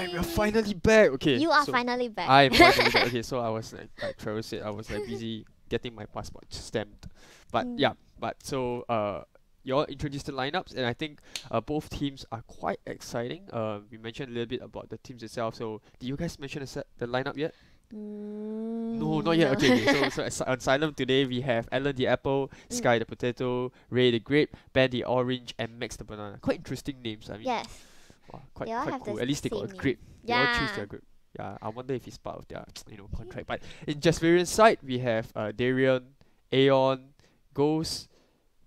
we're finally back. Okay, You are so finally back. I'm finally back. Okay, so I was like Trevor said, I was like busy getting my passport stamped. But yeah, Mm, you all introduced the lineups, and I think both teams are quite exciting. We mentioned a little bit about the teams itself. So did you guys mention the lineup yet? No, not yet. no. Okay, okay. So on Asylum today we have Alan the apple, Mm, Sky the potato, Ray the grape, Ben the orange, and Max the banana. Quite interesting names. I mean, yes, wow, they quite all quite have cool. the At least they got same a name. grape. They all choose Yeah. their grape. Yeah, I wonder if it's part of their contract. But in Jasmarian's side we have Darian, Aeon, Ghost,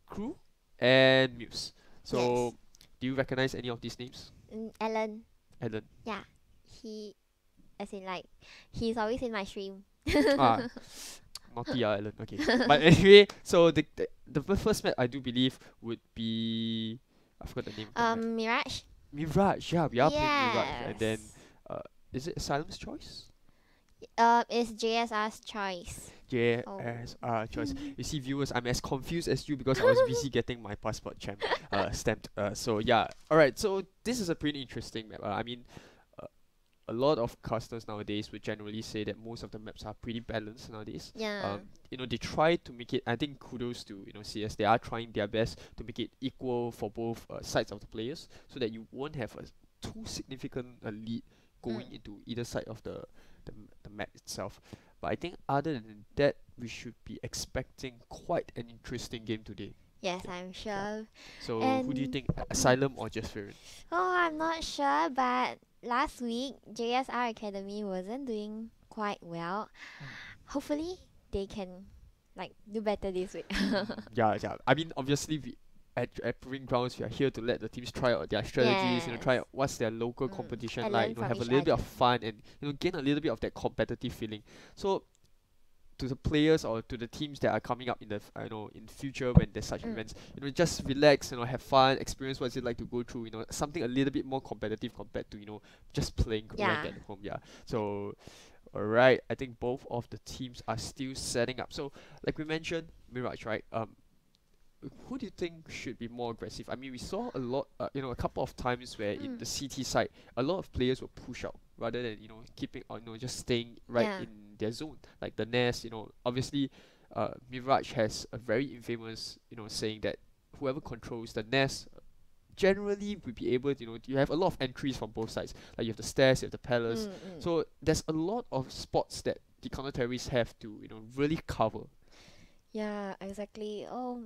Crew, and Muse. Yes. So do you recognize any of these names? Alan. Alan. Yeah. He, as in like, he's always in my stream. Ah, naughty Alan. Okay. But anyway, so the first map I do believe would be, I forgot the name of the map. Mirage. Mirage. Yeah, we are playing Mirage, and then Yes. uh, is it Asylum's choice? It's JSR's choice. Oh. JSR choice. You see, viewers, I'm as confused as you because I was busy getting my passport stamped. So yeah, all right. So this is a pretty interesting map. I mean, uh, a lot of casters nowadays would generally say that most of the maps are pretty balanced nowadays. Yeah. They try to make it. I think kudos to CS. They are trying their best to make it equal for both sides of the players, so that you won't have a too significant lead going Mm. into either side of the map itself. But I think other than that, we should be expecting quite an interesting game today. Yes, Okay. I'm Yeah. sure. So who do you And think, Asylum or Jasmarian? oh, I'm not sure, but last week JSR Academy wasn't doing quite well. Hopefully, they can like do better this week. Yeah, yeah. I mean, obviously, at Proving Grounds, we are here to let the teams try out their strategies. Try Yes. out what's their local Mm. competition And like. learn from Have a each little bit of other. fun and gain a little bit of that competitive feeling. So to the players or to the teams that are coming up in the in future when there's such Mm. events, just relax, have fun, experience what's it like to go through, something a little bit more competitive compared to just playing rank Yeah. at home. Yeah. So alright, I think both of the teams are still setting up. So like we mentioned, Mirage, right? Who do you think should be more aggressive? I mean, we saw a lot, a couple of times where in the Mm. CT side, a lot of players will push out rather than keeping or just staying right Yeah. in their zone. Like the nest, obviously, Mirage has a very infamous, saying that whoever controls the nest generally will be able to, you have a lot of entries from both sides. Like you have the stairs, you have the palace. Mm. So there's a lot of spots that the counter terrorists have to, really cover. Yeah, exactly. Oh,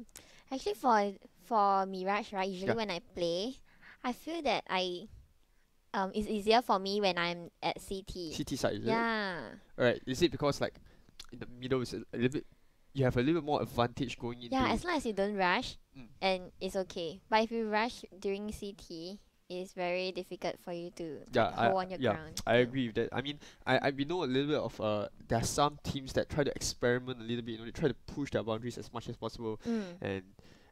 actually, for Mirage, right? Usually Yeah, when I play, I feel that it's easier for me when I'm at CT. CT side, is it? Yeah. Alright, is it because like in the middle is a little bit, you have a little bit more advantage going into Yeah, as long as you don't rush, mm, and it's okay. But if you rush during CT, it's very difficult for you to yeah, like hold on your yeah, ground. I agree with that. I mean, we know a little bit of there are some teams that try to experiment a little bit, they try to push their boundaries as much as possible Mm.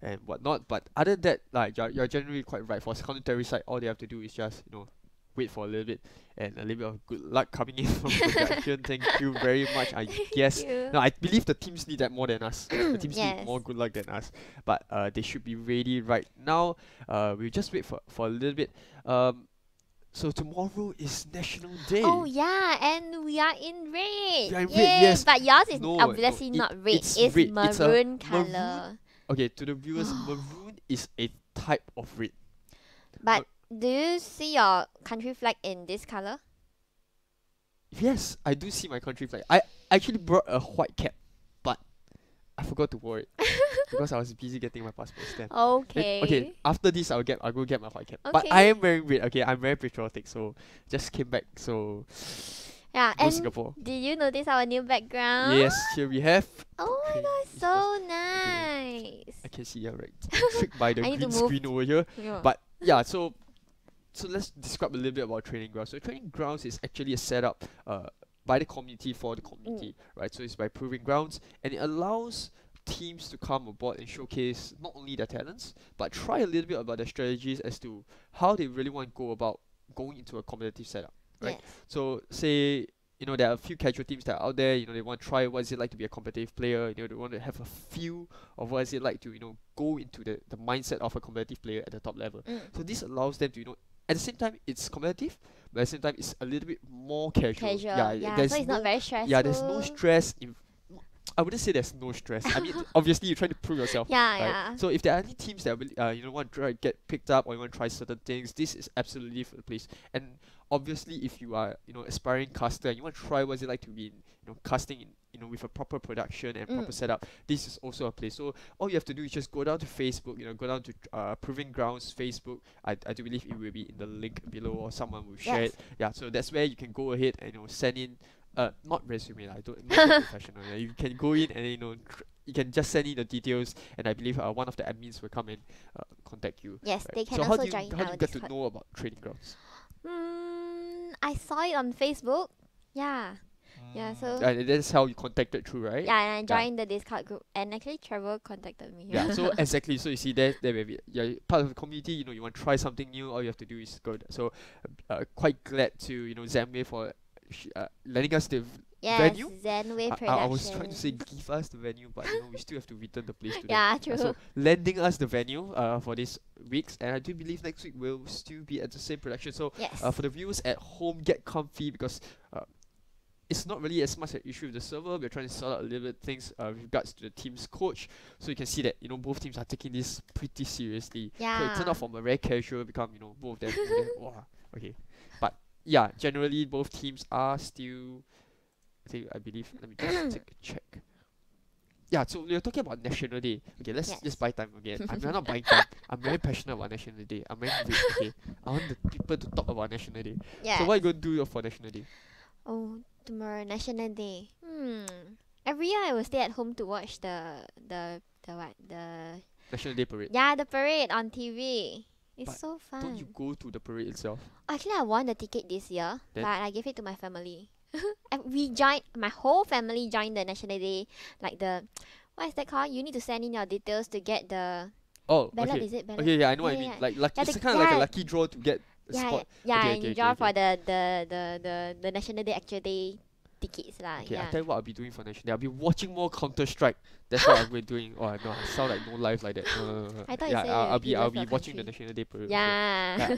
and whatnot. But other than that, like you're generally quite right. For counter terrorist side, all they have to do is just wait for a little bit and a little bit of good luck coming in from projection. Thank you very much. I guess Thank you. no, I believe the teams need that more than us. The teams need Yes. more good luck than us. But they should be ready right now. We'll just wait for a little bit. So tomorrow is National Day. Oh yeah, and we are in red. We are in red, Yay! yes. But yours is No, obviously no, not red. it's It's red. It's a maroon maroon. color. Okay, to the viewers, maroon is a type of red. But do you see your country flag in this color? Yes, I do see my country flag. I actually brought a white cap, but I forgot to wear it because I was busy getting my passport stamp. Okay. Okay, after this I'll go get my white cap. But I Okay. am wearing red. Okay, I'm very patriotic. So just came back. So Yeah, go and Singapore. did you notice our new background? Yes, here we have. Oh my Okay, god, eSports. so Okay, nice. I can see you're right. Tricked by the I need to green move. screen over here. Yeah. But yeah, so let's describe a little bit about training grounds. So training grounds is actually a setup by the community for the community, right? So it's by proving grounds, and it allows teams to come aboard and showcase not only their talents, but try a little bit about their strategies as to how they really want to go about going into a competitive setup, right? Yes. So say there are a few casual teams that are out there. They want to try what is it like to be a competitive player. They want to have a feel of what is it like to go into the mindset of a competitive player at the top level. Mm. So this allows them to at the same time it's competitive, but at the same time it's a little bit more casual. Casual. Yeah, There's so it's not no very there's no stressful. stress in. I wouldn't say there's no stress. I mean, obviously you're trying to prove yourself, Yeah, right? yeah. So if there are any teams that will, want to try to get picked up or you want to try certain things, this is absolutely for the place. And obviously, if you are, aspiring caster and you want to try what's it like to be, casting in, with a proper production and proper setup, this is also a place. So all you have to do is just go down to Facebook, go down to Proving Grounds Facebook. I do believe it will be in the link below or someone will share Yes. it. Yeah, so that's where you can go ahead and send in not resume. I don't not so professional. Yeah. You can go in and you can just send in the details, and I believe one of the admins will come and contact you. Yes, Right. they can So also join how do our you get to Discord. know about training grounds? I saw it on Facebook. Yeah. Yeah, so And that's how you contacted through, right? yeah, and I joined the Discord group, and actually Trevor contacted me. Yeah. So exactly. So you see there maybe you're part of the community. You want to try something new. All you have to do is go. So, quite glad to Zamway for lending us the Yes, venue. Zenway I was trying to say Production. give us the venue, but we still have to return the place to them. Yeah, true. So lending us the venue for these weeks, and I do believe next week we'll still be at the same production. So Yes. for the viewers at home, get comfy because it's not really as much an issue with the server. We're trying to sort out a little bit things with regards to the team's coach. So you can see that both teams are taking this pretty seriously. So it turned Yeah. out from a very casual become both of them. Wow. Okay. But yeah, generally both teams are still. I believe. Let me just take a check. Yeah, so we are talking about National Day. Okay, let's Yes. just buy time again. We're not buying time. I'm very passionate about National Day. I'm very great. Okay, I want the people to talk about National Day. Yeah. So what are you going to do for National Day? Oh, tomorrow National Day. Every year I will stay at home to watch the what the National Day parade. the parade on TV. It's But so Don't you fun. go to the parade itself? Actually, I won the ticket this year, Then? but I gave it to my family. And my whole family joined the National Day, like the, what is that called? You need to send in your details to get the Oh, ballot, okay. is it ballot? Okay, yeah, I know what I Yeah, mean. yeah. Like lucky, Yeah, it's the- kind of like a yeah. lucky draw to get a Yeah, spot. yeah, Okay, and okay, you okay, draw okay. for the National Day actual day tickets lah. Okay, I'll Yeah. tell you what I'll be doing for National Day. I'll be watching more Counter Strike. That's what I'll be doing. Oh no, I sound like no life like that. I thought you yeah, said I'll you be love your watching the country. National Day parade. Yeah.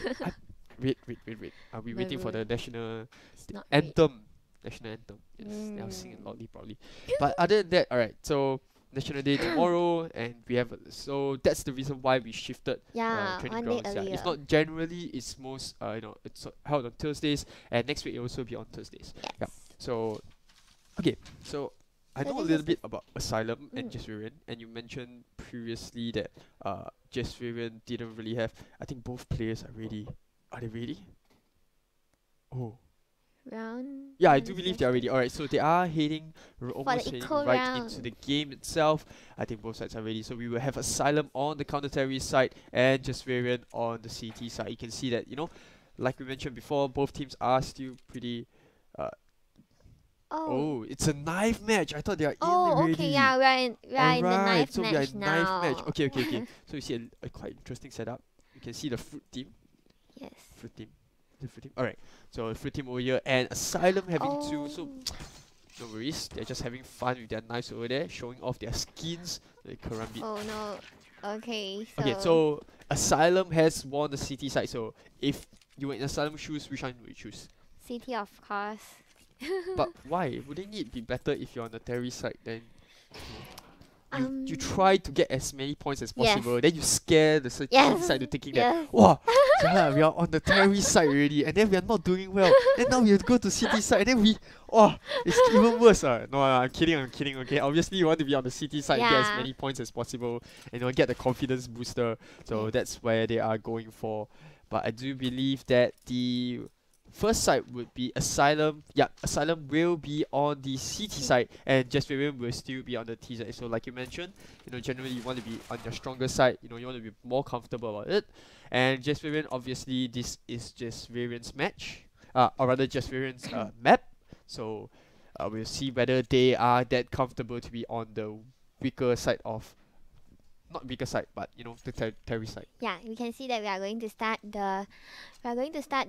Wait. I'll be waiting for the Maroon. national It's not great. anthem. National anthem. Yes, I'll sing it loudly probably. But other than that, alright. So National Day tomorrow, and we have so that's the reason why we shifted Yeah, training 1 day grounds. Yeah, earlier. if not generally, it's most it's held on Thursdays, and next week it will also be on Thursdays. Yes. Yeah. So okay, so I So know a this little is bit about Asylum and Mm. Javsrien, and you mentioned previously that Javsrien didn't really have. I think both players are ready. Are they ready? Oh. Round. Yeah, I one do is believe they are ready. left. Alright, so they are heading almost heading eco right into the round. game itself. I think both sides are ready. So we will have Asylum on the counter-terrorist side and Javsrien on the CT side. You can see that, like we mentioned before, both teams are still pretty. Uh, Oh. oh, it's a knife match. I thought they are in Oh, already. okay. Yeah, we are in the Alright, knife so we are match in now. knife match. Okay. So you see a quite interesting setup. You can see the fruit team. Yes. Fruit team. The fruit team. Alright. So fruit team over here and Asylum having two. So no worries, they're just having fun with their knives over there, showing off their skins. The karambit. Oh no. Okay. Okay, so Asylum has won the CT side. So if you were in Asylum shoes, which one would you choose? CT, of course. But why? Wouldn't it be better if you're on the terrorist side then? You Um, try to get as many points as Yes. possible, then you scare the CT Yes. side to taking that. Yes. Wow, yeah, we are on the terrorist side already, and then we are not doing well. Then now we have to go to CT side, and then it's even worse. No, I'm kidding. Okay, obviously you want to be on the CT side and get as Yeah. many points as possible, and get the confidence booster. So Yes. that's where they are going for. But I do believe that the first side would be Asylum. Yeah, Asylum will be on the CT side, and Javsrien will still be on the T side. So like you mentioned, generally you want to be on your stronger side. You want to be more comfortable about it. And Javsrien, obviously, this is Javsrien's match, or rather Javsrien's map. So we'll see whether they are that comfortable to be on the weaker side of. Not weaker side, but the terrorist side. Yeah, we can see that we are going to start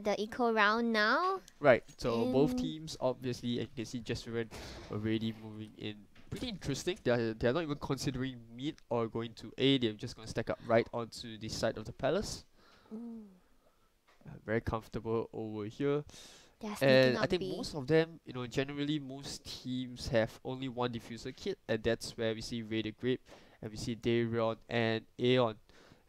the eco round now. Right, so both In- teams obviously, and you can see Javsrien already moving in. Pretty interesting. They're not even considering mid or going to A. They're just going to stack up right onto the side of the palace. very comfortable over here. They're sneaking And I up think B. most of them, generally most teams have only one diffuser kit, and that's where we see Raider Grape, and we see Darion and Aeon.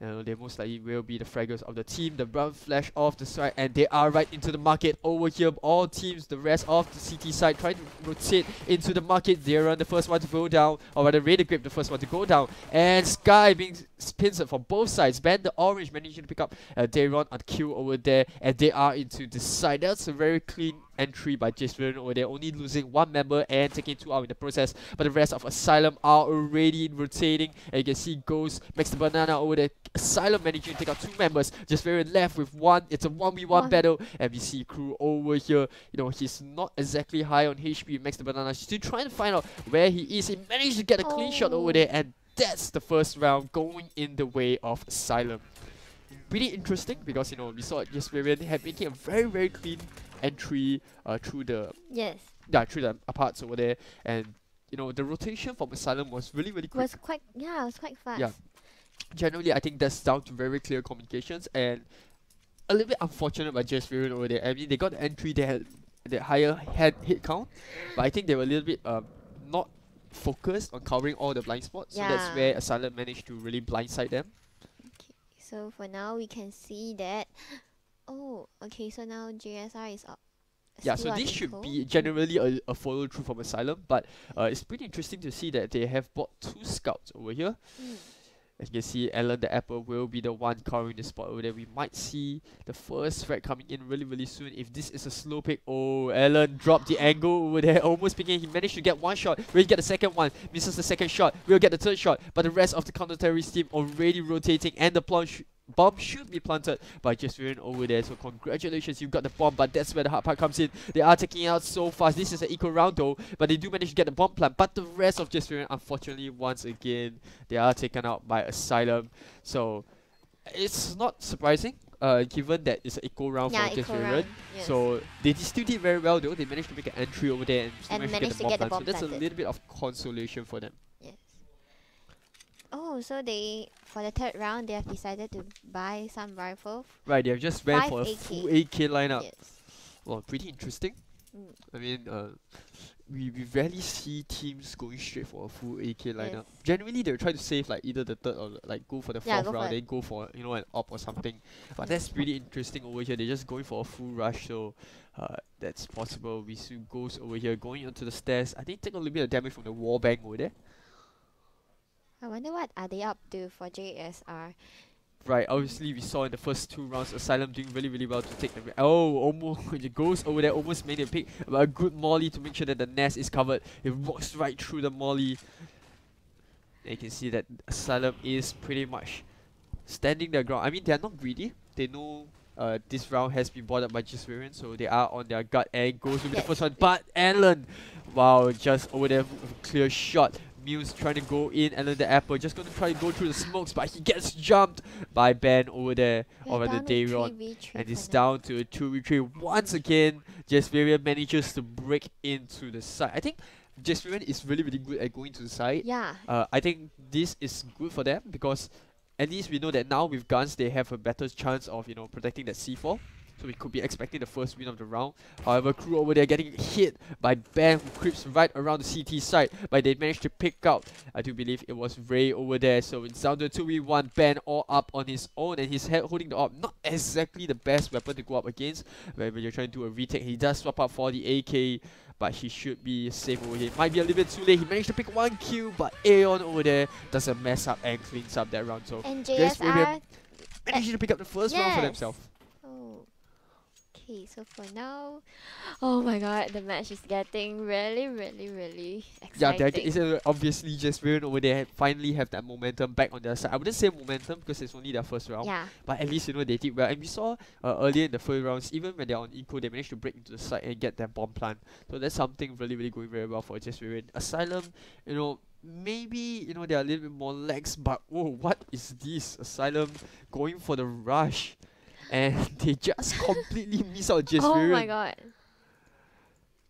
They most likely will be the fraggers of the team. The brown flash off the side, and they are right into the market over here. All teams, the rest of the CT side, trying to rotate into the market. Darion, the first one to go down, or rather Raider Grape, the first one to go down. And Sky being pincered from both sides. Ben, the orange, managing to pick up Darion on Q over there, and they are into the side. That's a very clean entry by Javsrien over there, only losing one member and taking 2 out in the process, but the rest of Axylum are already rotating, and you can see Ghost makes the banana over there. Axylum managing to take out 2 members, Javsrien left with 1. It's a 1v1 battle, and we see Crew over here, he's not exactly high on HP, makes the banana, still trying to find out where he is. He managed to get a clean shot over there, and that's the first round going in the way of Axylum. Pretty interesting because we saw Javsrien making a very clean entry through the through the parts over there, and the rotation from Axylum was really quick. It was quite fast. Yeah, generally I think that's down to very clear communications and a little bit unfortunate by Javsrien over there. I mean, they got the entry, they had the higher hit count, but I think they were a little bit not focused on covering all the blind spots, so that's where Axylum managed to really blindside them. Okay, so for now we can see that. Oh, okay, so now JSR is up. Yeah, so this should be generally a follow through from Axylum, but it's pretty interesting to see that they have bought 2 scouts over here. As you can see, Alan the Apple will be the one covering the spot over there. We might see the first frag coming in really soon. If this is a slow pick, oh, Alan dropped the angle over there, almost picking. He managed to get 1 shot. Will get the second one, misses the second shot. We'll get the third shot, but the rest of the counter-terrorist team already rotating, and the bomb should be planted by Javsrien over there. So congratulations, you got the bomb, but that's where the hard part comes in. They are taking it out so fast. This is an equal round though, but they do manage to get the bomb plant. But the rest of Javsrien, unfortunately, once again, they are taken out by Axylum. So it's not surprising, given that it's an equal round for Javsrien. Yes. So they still did very well though. They managed to make an entry over there and still managed to get the bomb plant. So that's a little bit of consolation for them. Yes. Oh, so for the 3rd round, they have decided to buy some rifle. Right, they have just went for a 5 AK. full AK lineup. Yes. Well, pretty interesting. I mean, we rarely see teams going straight for a full AK lineup. Generally, they'll try to save like either the 3rd or like go for the 4th round, then go for an op or something. But that's pretty interesting over here. They're just going for a full rush, so that's possible. We see Ghost over here going onto the stairs. I think take a little bit of damage from the wall bang over there. I wonder what are they up to for JSR. Right, obviously we saw in the first 2 rounds Axylum doing really well to take the almost it goes over there, almost made a pick, but a good molly to make sure that the nest is covered. It walks right through the molly. And you can see that Axylum is pretty much standing their ground. I mean, they are not greedy. They know this round has been bought up by Javsrien, so they are on their gut, and goes with the first one. But Alan, wow, just over there with a clear shot. Muse trying to go in, Alan the Apple just going to try to go through the smokes, but he gets jumped by Ben over there, or rather Darion, and it's down to a 2v3 once again. Javsrien manages to break into the side. I think Javsrien is really good at going to the side. Yeah. I think this is good for them because at least we know that now with guns they have a better chance of protecting that C4. So we could be expecting the first win of the round. However, Crew over there getting hit by Ben, who creeps right around the CT side, but they managed to pick out, I do believe it was Ray over there. So it's down to 2v1, Ben all up on his own, and he's holding the op. Not exactly the best weapon to go up against, when you're trying to do a retake. He does swap out for the AK, but he should be safe over here. Might be a little bit too late. He managed to pick 1 kill, but Aeon over there does a mess up and cleans up that round. So and JSR managed to pick up the first round for themselves. Okay, so for now, oh my god, the match is getting really exciting. Yeah, it's obviously Javsrien over there finally have that momentum back on their side. I wouldn't say momentum because it's only their first round, but at least they did well. And we saw earlier in the first rounds, even when they're on eco, they managed to break into the side and get their bomb plant. So that's something really going very well for Javsrien. Axylum, maybe they are a little bit more lax, but whoa, what is this? Axylum going for the rush. And they just completely miss out Javsrien. Oh my god.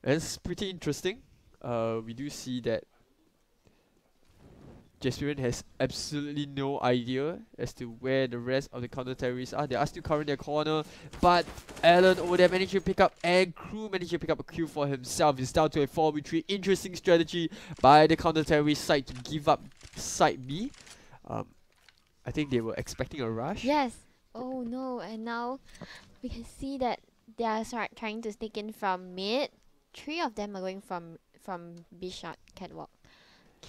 It's pretty interesting. We do see that Jasmine has absolutely no idea as to where the rest of the counter terrorists are. They are still covering their corner, but Alan over there managed to pick up, and Crew managed to pick up a kill for himself. He's down to a 4v3. Interesting strategy by the counter terrorist side to give up side B. I think they were expecting a rush. Yes. Oh no, and now we can see that they are trying to sneak in from mid. 3 of them are going from B shot catwalk.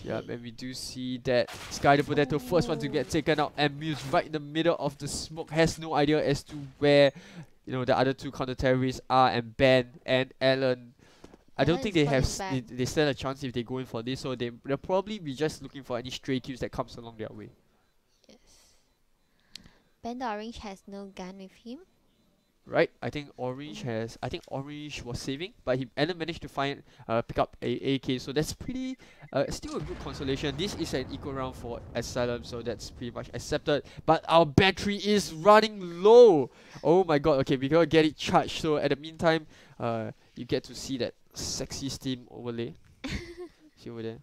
Yeah, and we do see that Sky the Potato, first one to get taken out, and Muse right in the middle of the smoke, has no idea as to where, you know, the other 2 counter terrorists are, and Ben and Alan. I don't think they they stand a chance if they go in for this, so they'll probably be just looking for any stray kills that comes along their way. Yes. Ben the Orange has no gun with him. Right, I think Orange was saving, but Alan managed to pick up a AK, so that's pretty still a good consolation. This is an equal round for Axylum, so that's pretty much accepted. But our battery is running low. Oh my god, okay, we gotta get it charged. So at the meantime, you get to see that sexy Steam overlay. See over there.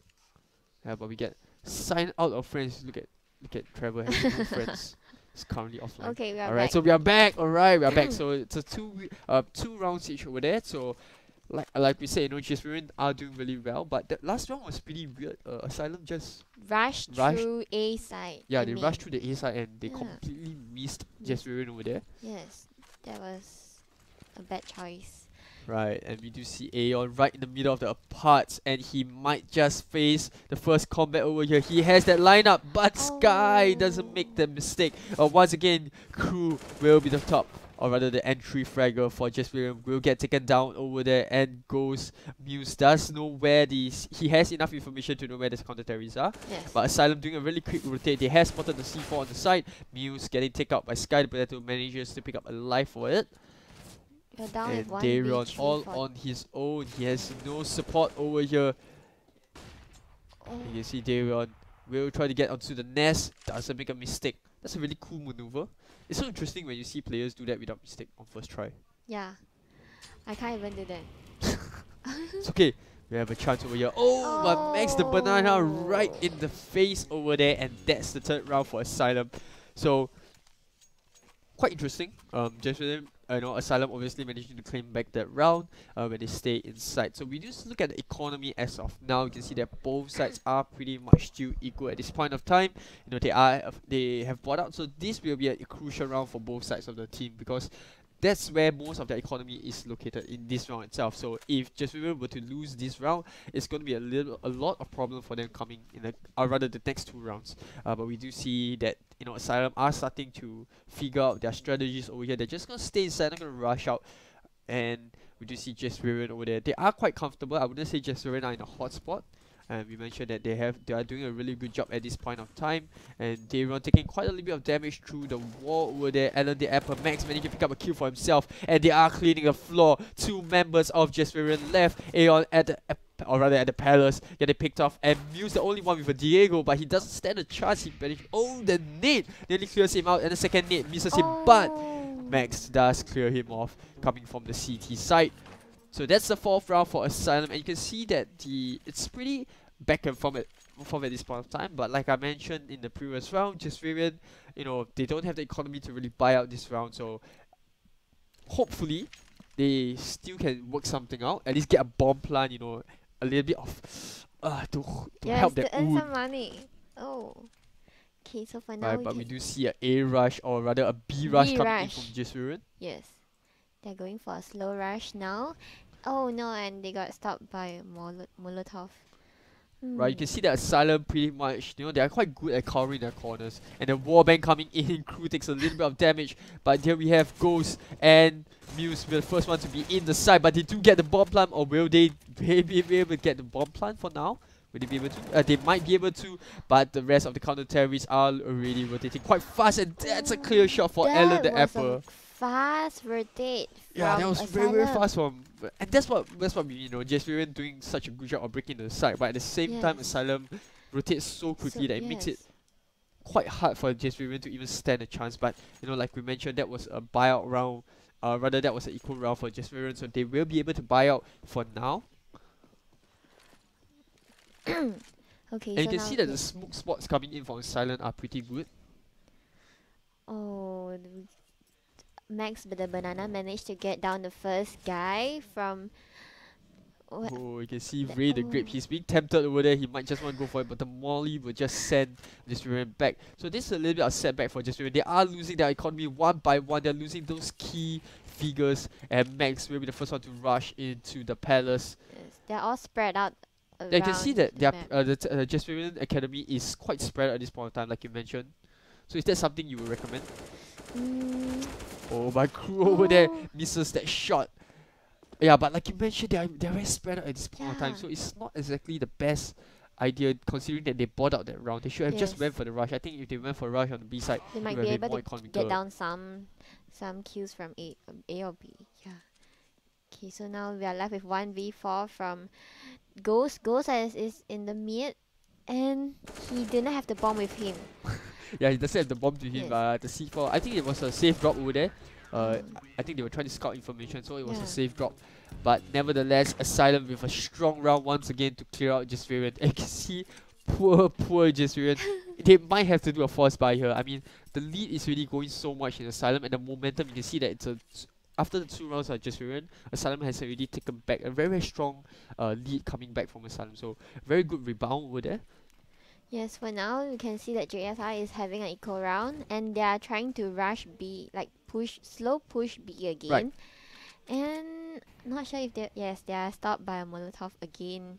Yeah, but we get sign out of friends. Look at Trevor has no friends. It's currently offline. Okay, we are Alright, back. so we are back. Alright, we are back. So it's a two rounds each over there. So like we said, you know, Jasmine are doing really well, but that last round was pretty weird. Axylum just rushed through A side. Yeah, they rushed through the A side and they Yeah. completely missed Jasmine over there. Yes, that was a bad choice. Right, and we do see Aeon right in the middle of the parts, and he might just face the first combat over here. He has that lineup, but Sky doesn't make the mistake. Once again, Crew will be the top, or rather the entry fragger for Jasmine will get taken down over there, and goes Muse does know where these. He has enough information to know where the counter terrorists are. Yes. But Axylum doing a really quick rotate. They have spotted the C4 on the side. Muse getting taken out by Sky the Potato, manages to pick up a life for it. You're down And with 1 Darion V3 all for on his own. He has no support over here. You can see Darion will try to get onto the nest. Doesn't make a mistake. That's a really cool maneuver. It's so interesting when you see players do that without mistake on first try. Yeah, I can't even do that. It's okay. We have a chance over here. Oh, but Max the banana right in the face over there, and that's the 3rd round for Axylum. So quite interesting. Jasmine, Axylum obviously managing to claim back that round when they stay inside. So we just look at the economy as of now. You can see that both sides are pretty much still equal at this point of time. You know, they have bought out. So this will be a crucial round for both sides of the team, because that's where most of the economy is located in this round itself. So if Jasmine were to lose this round, it's going to be a lot of problem for them coming in the next 2 rounds. But we do see that, you know, Axylum are starting to figure out their strategies over here. They're just going to stay inside, not going to rush out. And we do see Jasmine over there. They are quite comfortable. I wouldn't say Jasmine are in a hot spot. And we mentioned that they are doing a really good job at this point of time, and Darion taking quite a little bit of damage through the wall over there. Alan the Apple Max managing to pick up a kill for himself, and they are cleaning the floor. 2 members of Jasmine left. Aeon at the palace getting picked off, and Muse the only one with a Diego, but he doesn't stand a chance. He managed. Oh, the nade nearly clears him out, and the second nade misses him, but Max does clear him off coming from the CT side. So that's the 4th round for Axylum, and you can see that it's pretty back and forth at this point of time. But like I mentioned in the previous round, Jasmine, you know, they don't have the economy to really buy out this round. So hopefully they still can work something out. At least get a bomb plant, you know, a little bit of to help them earn some money. Oh. Okay, so for now but we do see A rush, or rather a B rush coming in from Jasmine. Yes. They're going for a slow rush now. Oh no, and they got stopped by Molotov. Right, you can see that Axylum pretty much, you know, they are quite good at covering their corners. And the warband coming in, Crew takes a little bit of damage. But here we have Ghost and Muse, the first one to be in the side. But they do get the bomb plant, or will they be able to get the bomb plant for now? Will they be able to? They might be able to, but the rest of the counter terrorists are already rotating quite fast, and that's a clear shot for Alan the Apple. Fast rotate. Yeah, that was very fast from, and that's what we, you know, Jasmine doing such a good job of breaking the side, but at the same time Axylum rotates so quickly that it makes it quite hard for Jasmine to even stand a chance. But you know, like we mentioned, that was a buyout round. Rather that was an equal round for Jasmine, so they will be able to buy out for now. Okay, And you so can now see that the smoke spots coming in from Silent are pretty good. oh, Max but the banana managed to get down the first guy from Oh, you can see Ray the Grape. oh He's being tempted over there. He might just want to go for it, but the Molly will just send Jasmine back. So this is a little bit of setback for Jasmine. They are losing their economy one by one. They're losing those key figures, and Max will be the first one to rush into the palace. yes, they're all spread out Yeah, you can see around that the map. the Jasmine Academy is quite spread at this point of time, like you mentioned. So is that something you would recommend? Mm, Oh, my crew over there oh, misses that shot. Yeah, but like you mentioned, they're very spread out at this point of time, yeah, so it's not exactly the best idea considering that they bought out that round. They should have just yes. went for the rush. I think if they went for rush on the B side, They it might would be have been able more to get economical. down some kills from A or B. Yeah. Okay, so now we are left with 1v4 from Ghost. Ghost is in the mid, and he didn't have the bomb with him. Yeah, he doesn't have the bomb to him, Yes. but the C4, I think it was a safe drop over there. Mm, I think they were trying to scout information, so it was yeah. a safe drop. But nevertheless, Asylum with a strong round once again to clear out Jasmine. And you can see poor Jasmine. They might have to do a force buy here. I mean, the lead is really going so much in Asylum, and the momentum, you can see that it's a after the 2 rounds of Jasmine, Asylum has already taken back a very strong lead coming back from Asylum. So very good rebound over there. Yes, for now you can see that JSI is having an eco round, and they are trying to rush B, like slow push B again. Right. And not sure if they are stopped by a Molotov again.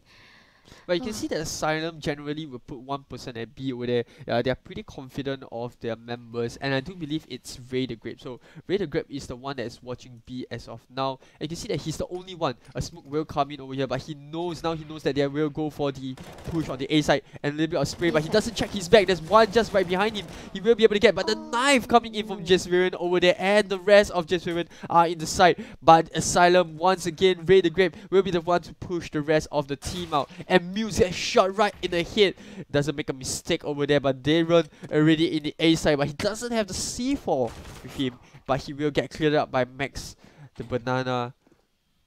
But you can see that Asylum generally will put 1% at B over there. They are pretty confident of their members, and I do believe it's Ray the Grape. So Ray the Grape is the one that is watching B as of now. And you can see that he's the only one. A smoke will come in over here, but he knows that they will go for the push on the A side and a little bit of spray, but he doesn't check his back. There's one just right behind him. He will be able to get, but the knife coming in from Jasmine over there, and the rest of Jasmine are in the side. But Asylum, once again, Ray the Grape will be the one to push the rest of the team out. And Muse gets shot right in the head. Doesn't make a mistake over there, but they run already in the A side, but he doesn't have the C4 with him, but he will get cleared up by Max the Banana.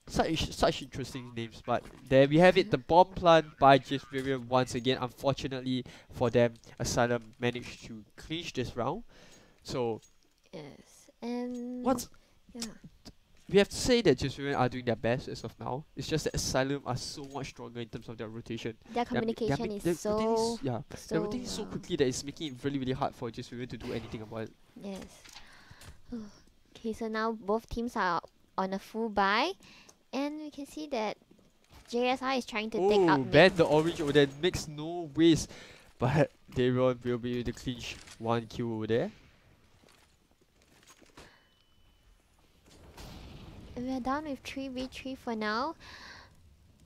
Such interesting names, but there we have it. The bomb plant by Javsrien once again. Unfortunately for them, Asylum managed to clinch this round. So Yes, and what's yeah. we have to say that Javsrien are doing their best as of now. It's just that Asylum are so much stronger in terms of their rotation. Their communication is so They're rotating so well. quickly that it's making it really hard for Javsrien to do anything about it. Yes. Okay, so now both teams are on a full buy, and we can see that JSI is trying to take out ban mid. the orange over there, makes no waste, but Daron will be able to clinch 1 kill over there. And we are down with 3v3 for now.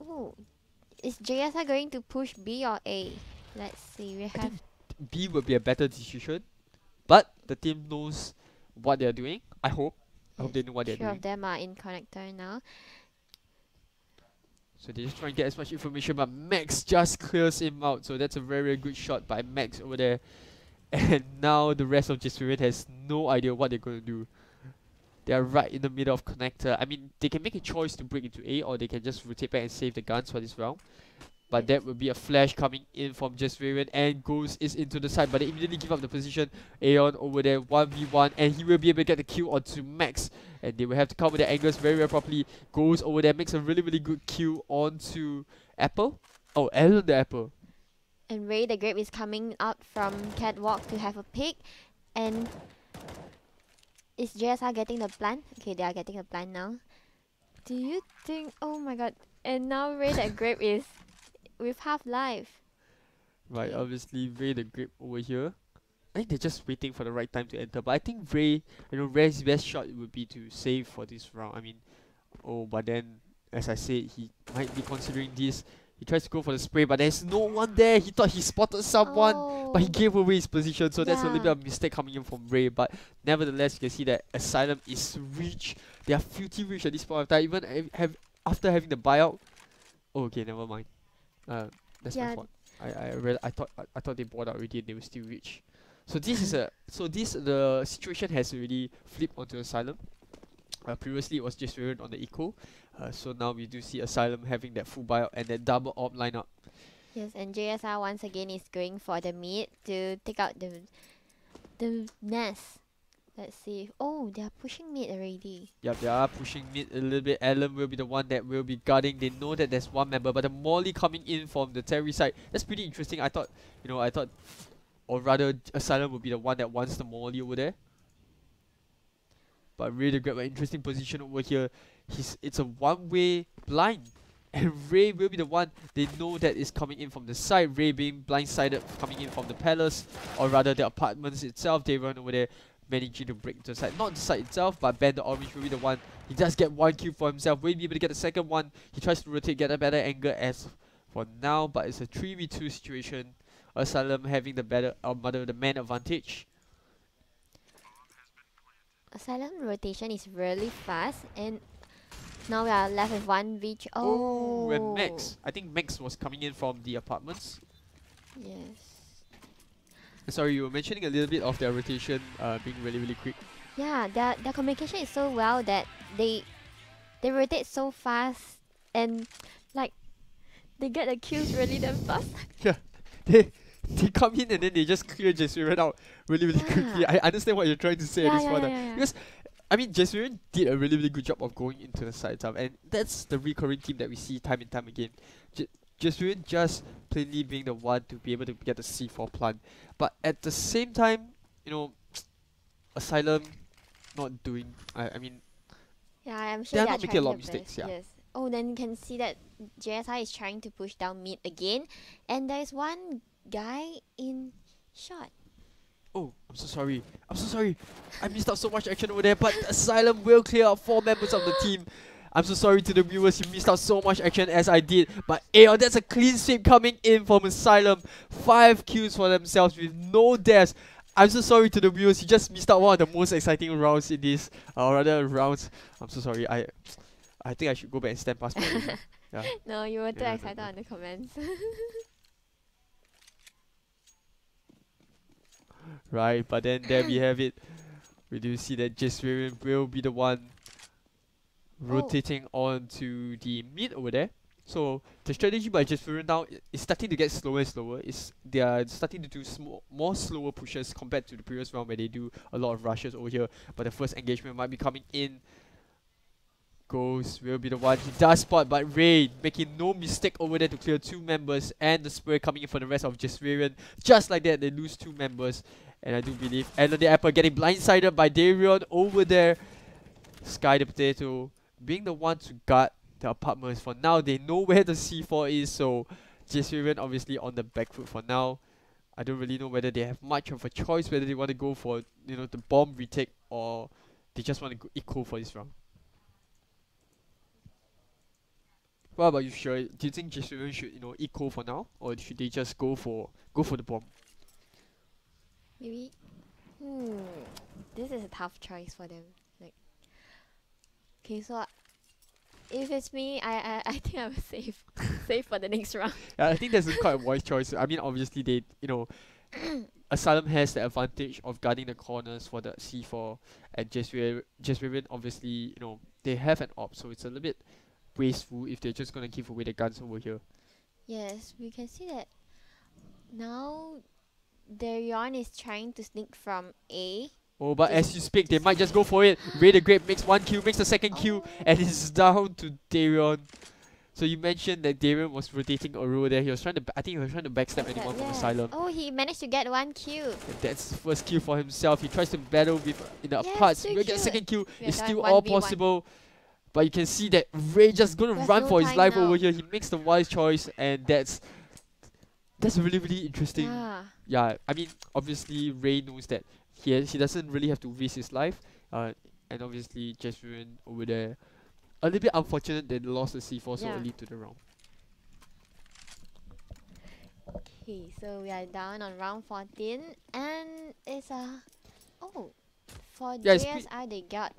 Ooh, is JSI going to push B or A? Let's see. We I have think B would be a better decision, but the team knows what they're doing. I hope they know what they're 3 doing. of them are in connector now. So they just try and get as much information, but Max just clears him out. So that's a very good shot by Max over there. And now the rest of Jasmine has no idea what they're going to do. They are right in the middle of connector. I mean, they can make a choice to break into A, or they can just rotate back and save the guns for this round. But that will be a flash coming in from Javsrien, and Ghost is into the side, but they immediately give up the position. Aeon over there, 1v1, and he will be able to get the kill onto Max. And they will have to cover their angles very properly. Ghost over there makes a really good kill onto Apple. Oh, Alan the Apple. And Ray the Grape is coming out from catwalk to have a pick. And is JSR getting the plant? Okay, they are getting the plant now. Do you think... Oh my god. And now Ray the Grape is with half life. Right, Okay. obviously Ray the Grape over here. I think they're just waiting for the right time to enter. But I think Ray, Ray's best shot would be to save for this round. I mean, but then, as I said, he might be considering this. He tries to go for the spray, but there's no one there. He thought he spotted someone, but he gave away his position. So that's a little bit of mistake coming in from Ray. But nevertheless, you can see that Asylum is rich. They are filthy rich at this point of time. Even after having the buyout. Oh, okay, never mind. That's my fault. I thought they bought out already and they were still rich. So this is the situation has already flipped onto Asylum. Previously it was just on the eco. So now we do see Asylum having that full buyout and that double op lineup. Yes, and JSR once again is going for the mid to take out the nest. Let's see. Oh, they are pushing mid already. Yep, they are pushing mid a little bit. Alan will be the one that will be guarding. They know that there's one member, but the Molly coming in from the Terry side. That's pretty interesting. I thought, or rather, Asylum would be the one that wants the Molly over there. But Ray to grab an interesting position over here. It's a one-way blind. And Ray will be the one they know that is coming in from the side. Ray being blindsided coming in from the palace, or rather the apartments itself. They run over there, managing to break the side. Not the side itself, but Ben the Orange will be the one. He does get one kill for himself. Will be able to get the second one. He tries to rotate, get a better angle as for now, but it's a 3v2 situation. Asylum having the better, the man advantage. Asylum rotation is really fast, and now we are left with one reach. Oh, and Max. I think Max was coming in from the apartments. Yes. Sorry, you were mentioning a little bit of their rotation being really, really quick. Yeah, their communication is so well that they rotate so fast, and like they get the kills really damn fast. Yeah, they come in and then they just clear Jasmine out really, really quickly. I understand what you're trying to say at this point. Because I mean, Jasmine did a really, really good job of going into the side top, and that's the recurring theme that we see time and time again. Jasmine just plainly being the one to be able to get the C4 plant, but at the same time, Asylum not doing. I mean, yeah, I'm sure they're they are not making a lot of trying their mistakes. best. Yeah. Yes. Oh, then you can see that JSI is trying to push down mid again, and there's one guy in shot. Oh, I'm so sorry. I'm so sorry. I missed out so much action over there, but Asylum will clear out 4 members of the team. I'm so sorry to the viewers, you missed out so much action as I did. But Aeon, that's a clean sweep coming in from Asylum. 5 kills for themselves with no deaths. I'm so sorry to the viewers, you just missed out one of the most exciting rounds in this, or rather rounds. I'm so sorry. I think I should go back and stand past my yeah. No, you were too excited on the comments. Right, but then there we have it. We do see that Jasmine will be the one rotating onto the mid over there. So the strategy by Jasmine now is starting to get slower and slower. They are starting to do more slower pushes compared to the previous round where they do a lot of rushes over here. But the first engagement might be coming in. Ghost will be the one. He does spot, but Ray making no mistake over there to clear 2 members, and the spray coming in for the rest of Jasmine. Just like that, they lose 2 members. And I do believe Ellen the Apple getting blindsided by Darion over there. Sky the Potato being the one to guard the apartments. For now, they know where the C4 is, so Jasmine obviously on the back foot for now. I don't really know whether they have much of a choice, whether they want to go for the bomb retake, or they just want to go equal for this round. What about you, sure? Do you think Jasmine should equal for now, or should they just go for the bomb? Maybe. This is a tough choice for them. Like, okay, so if it's me, I think I will save for the next round. Yeah, I think that's quite a wise choice. I mean, obviously they Asylum has the advantage of guarding the corners for the C4, and Jasmine obviously they have an op, so it's a little bit wasteful if they're just gonna give away the guns over here. Yes, we can see that now Darion is trying to sneak from A. Oh, but as you speak, they might just go for it. Ray the Great makes 1 kill, makes the second kill, and it's down to Darion. So you mentioned that Darion was rotating over there. He was trying to, I think he was trying to backstab anyone from Asylum. Oh, he managed to get 1 kill. And that's the first kill for himself. He tries to battle with in the parts. He will get a second kill. It's still all possible. But you can see that Ray just gonna run for his life over here. He makes the wise choice, and that's really, really interesting. Yeah, I mean, obviously Ray knows that he doesn't really have to risk his life. And obviously Jasmine over there, a little bit unfortunate that they lost the C4 so early to the round. Okay, so we are down on round 14, and it's a for JSI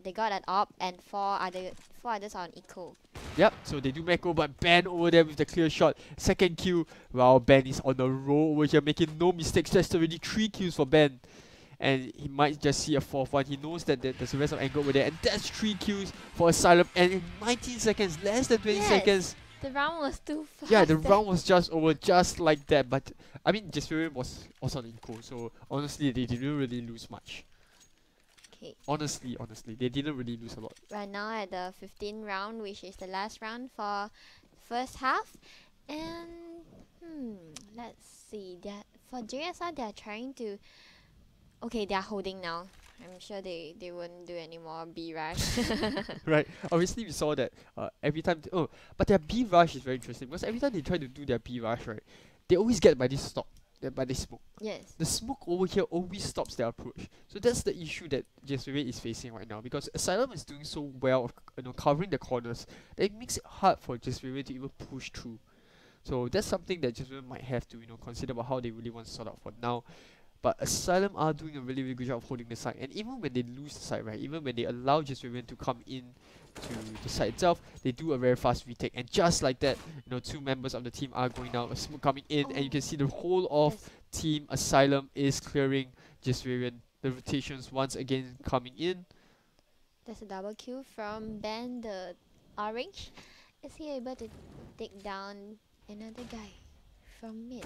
they got an op, and 4 others on eco. Yep, so they do Meko, but Ben over there with the clear shot. Second kill. Wow, Ben is on the roll over here, making no mistakes. Just already 3 kills for Ben. And he might just see a 4th one. He knows that there's a rest of angle over there. And that's 3 kills for Asylum. And in 19 seconds, less than 20 seconds, The round was too fast. Yeah, the round was just over just like that. But I mean, Javsrien was also on equal, so honestly, they didn't really lose much. Okay. Honestly, they didn't really lose a lot. Right now at the 15th round, which is the last round for first half. And let's see. For JSR, they're trying to. Okay, they're holding now. I'm sure they won't do any more B rush. Right. Obviously, we saw that every time. But their B rush is very interesting because every time they try to do their B rush, right, they always get by this stop, by this smoke. Yes. The smoke over here always stops their approach. So that's the issue that Javsrien is facing right now because Axylum is doing so well, covering the corners that it makes it hard for Javsrien to even push through. So that's something that Javsrien might have to consider about how they really want to sort out for now. But Axylum are doing a really, really good job of holding the side. And even when they lose the side, right, even when they allow Javsrien to come in to the side itself, they do a very fast retake. And just like that, two members of the team are going down, a smoke coming in, and you can see the whole of Team Axylum is clearing Javsrien. The rotations once again coming in. There's a double kill from Ben, the orange. Is he able to take down another guy from mid?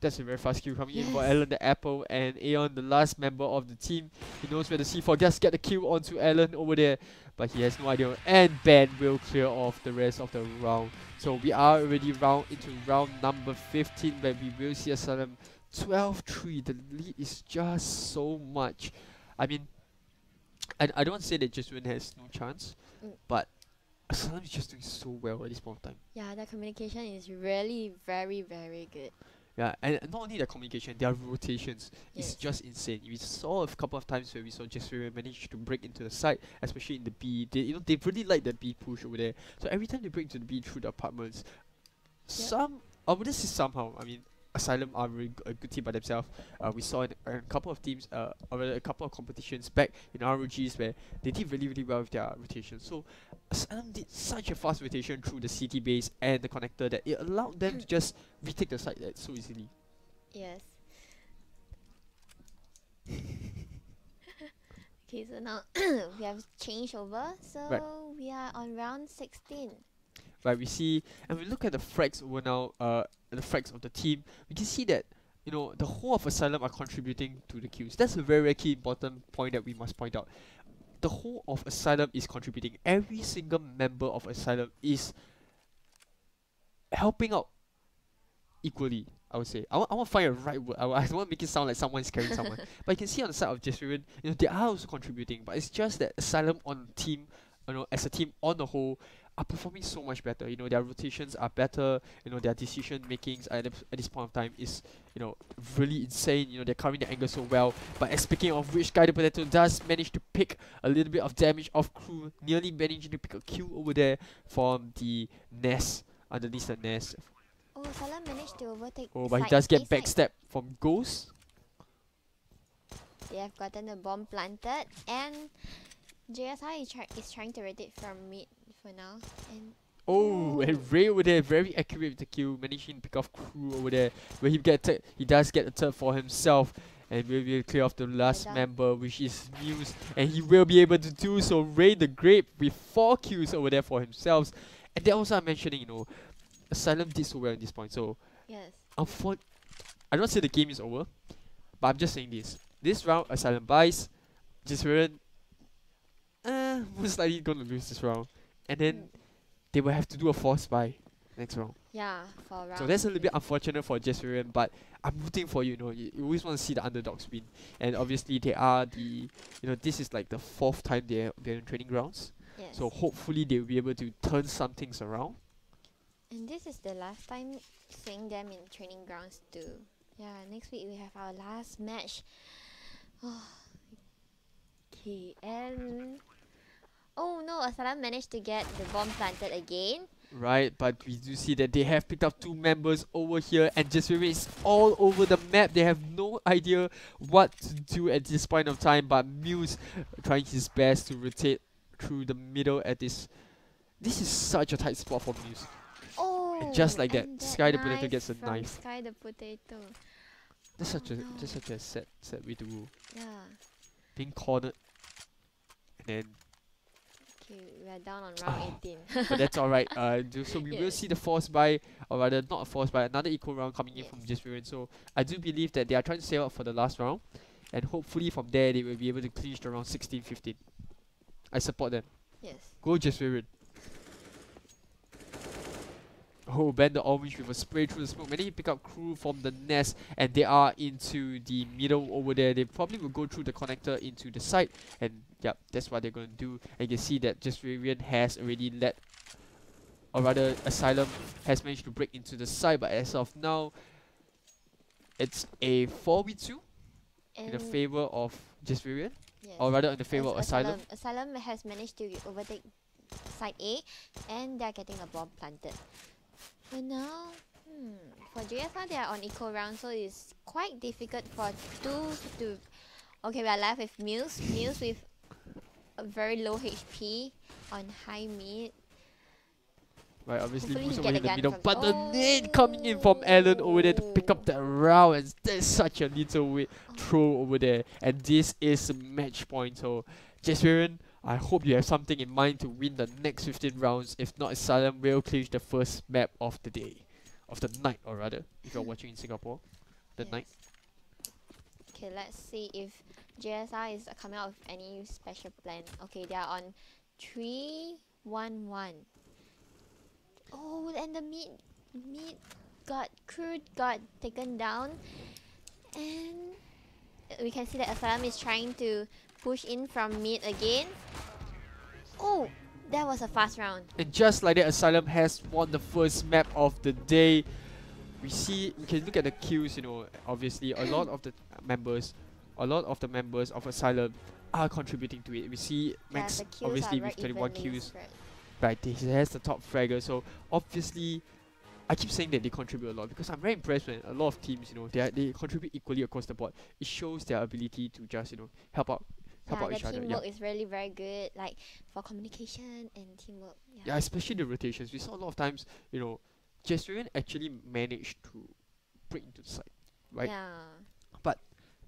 That's a very fast kill coming in for Alan the Apple, and Aeon, the last member of the team. He knows where the C4 just get the kill onto Alan over there, but he has no idea. And Ben will clear off the rest of the round. So we are already into round number 15, where we will see Axylum 12-3. The lead is just so much. I mean, I don't want to say that Javsrien has no chance, but Axylum is just doing so well at this point of time. Yeah, the communication is really very, very good. Yeah, and not only the communication, their rotations is just insane. We saw a couple of times where we saw Javsrien manage to break into the side, especially in the B. They really like the B push over there. So every time they break into the B through the apartments, I wouldn't say somehow. I mean, Axylum are really a good team by themselves. We saw in a couple of teams, or a couple of competitions back in ROGs where they did really, really well with their rotation. So Axylum did such a fast rotation through the CT base and the connector that it allowed them to just retake the site so easily. Yes. Okay, so now we have changed over. So we are on round 16. Right, we see, and we look at the frags over now, the frags of the team, we can see that, the whole of Axylum are contributing to the kills. That's a very, very key important point that we must point out. The whole of Axylum is contributing. Every single member of Axylum is helping out equally, I would say. I want to find a right word. I don't want to make it sound like someone's carrying someone. But you can see on the side of Javsrien, they are also contributing. But it's just that Axylum on team, as a team on the whole, are performing so much better. Their rotations are better. Their decision makings at this point of time is, really insane. They're covering the angle so well. But speaking of which, Guy the Potato does manage to pick a little bit of damage off crew, nearly managing to pick a kill over there from the nest, underneath the nest. Oh, Axylum managed to overtake. Oh, but he does get backstep from Ghost. They have gotten the bomb planted, and JSI is trying to rotate from mid for now. And Ray over there, very accurate with the kill, managing to pick off crew over there. Where he does get a third for himself, and will be able to clear off the last member, which is Muse, and he will be able to do so. Ray the Grape with 4 kills over there for himself, and then also I'm mentioning, Axylum did so well in this point. So I don't say the game is over, but I'm just saying this. This round, Axylum buys. Javsrien, most likely gonna lose this round, and then they will have to do a force buy next round. Yeah, for round. So that's a little bit unfortunate for Javsrien, but I'm rooting for you. You always want to see the underdogs win, and obviously they are the. This is like the 4th time they're in training grounds. Yes. So hopefully they'll be able to turn some things around. And this is the last time seeing them in training grounds too. Yeah, next week we have our last match. Okay, and oh no, Axylum managed to get the bomb planted again. Right, but we do see that they have picked up 2 members over here, and Javsrien is all over the map. They have no idea what to do at this point of time, but Muse trying his best to rotate through the middle at this. This is such a tight spot for Muse. Oh, and just like that, Sky the Potato gets a knife. Sky the Potato. That's such a sad way to go. Yeah. Being cornered, and then Okay, we are down on round 18. But that's alright. So we will Yes. see the force buy, or rather not a force buy, another equal round coming in Yes. from Javsrien. So I do believe that they are trying to save up for the last round, and hopefully from there they will be able to clinch the round 16-15. I support them. Yes. Go Javsrien. Oh, ban the orange with a spray through the smoke. Many pick up crew from the nest, and they are into the middle over there. They probably will go through the connector into the site, and yep, that's what they're going to do. And you can see that Javsrien has already led, or rather Axylum has managed to break into the site, but as of now, it's a 4v2 in the favor of Javsrien, yes, or rather in the favor of Axylum. Axylum has managed to overtake side A, and they're getting a bomb planted. For now, for JSR they are on equal round, so it's quite difficult for two to. Okay, we are left with Muse. Muse with a very low HP on high mid. Right, obviously Hopefully moves he away get in the a gun middle, from- but the nade coming in from Alan over there to pick up that round, and that's such a little throw over there, and this is match point. So Javsrien, I hope you have something in mind to win the next 15 rounds. If not, Axylum will clinch the first map of the day, of the night, or rather, if you're watching in Singapore, the night. Okay, let's see if JSR is coming out with any special plan. Okay, they are on 3-1-1. Oh, and the mid crew got taken down, and we can see that Axylum is trying to push in from mid again. Oh, that was a fast round. And just like that, Axylum has won the first map of the day. We can look at the kills, obviously a lot of the members of Axylum are contributing to it. We see Max obviously with 21 kills. Right, he has the top fragger, so obviously I keep saying that they contribute a lot because I'm very impressed when a lot of teams, they contribute equally across the board. It shows their ability to just, help out each other. Teamwork is really very good, like for communication and teamwork. Yeah, especially the rotations. We saw a lot of times, Javsrien actually managed to break into the site, right? Yeah. But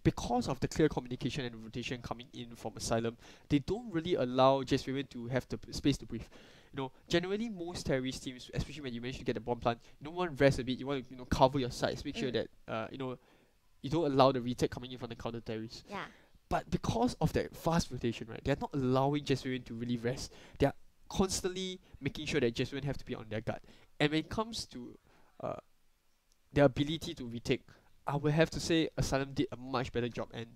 because of the clear communication and rotation coming in from Axylum, they don't really allow Javsrien to have the space to breathe. Generally most terrorist teams, especially when you manage to get the bomb plant, you don't want to rest a bit. You want to cover your sites, make sure that you don't allow the retake coming in from the counter terrorists. Yeah. But because of that fast rotation, right, they're not allowing Javsrien to really rest. They're constantly making sure that Javsrien have to be on their guard. And when it comes to their ability to retake, I will have to say Axylum did a much better job. And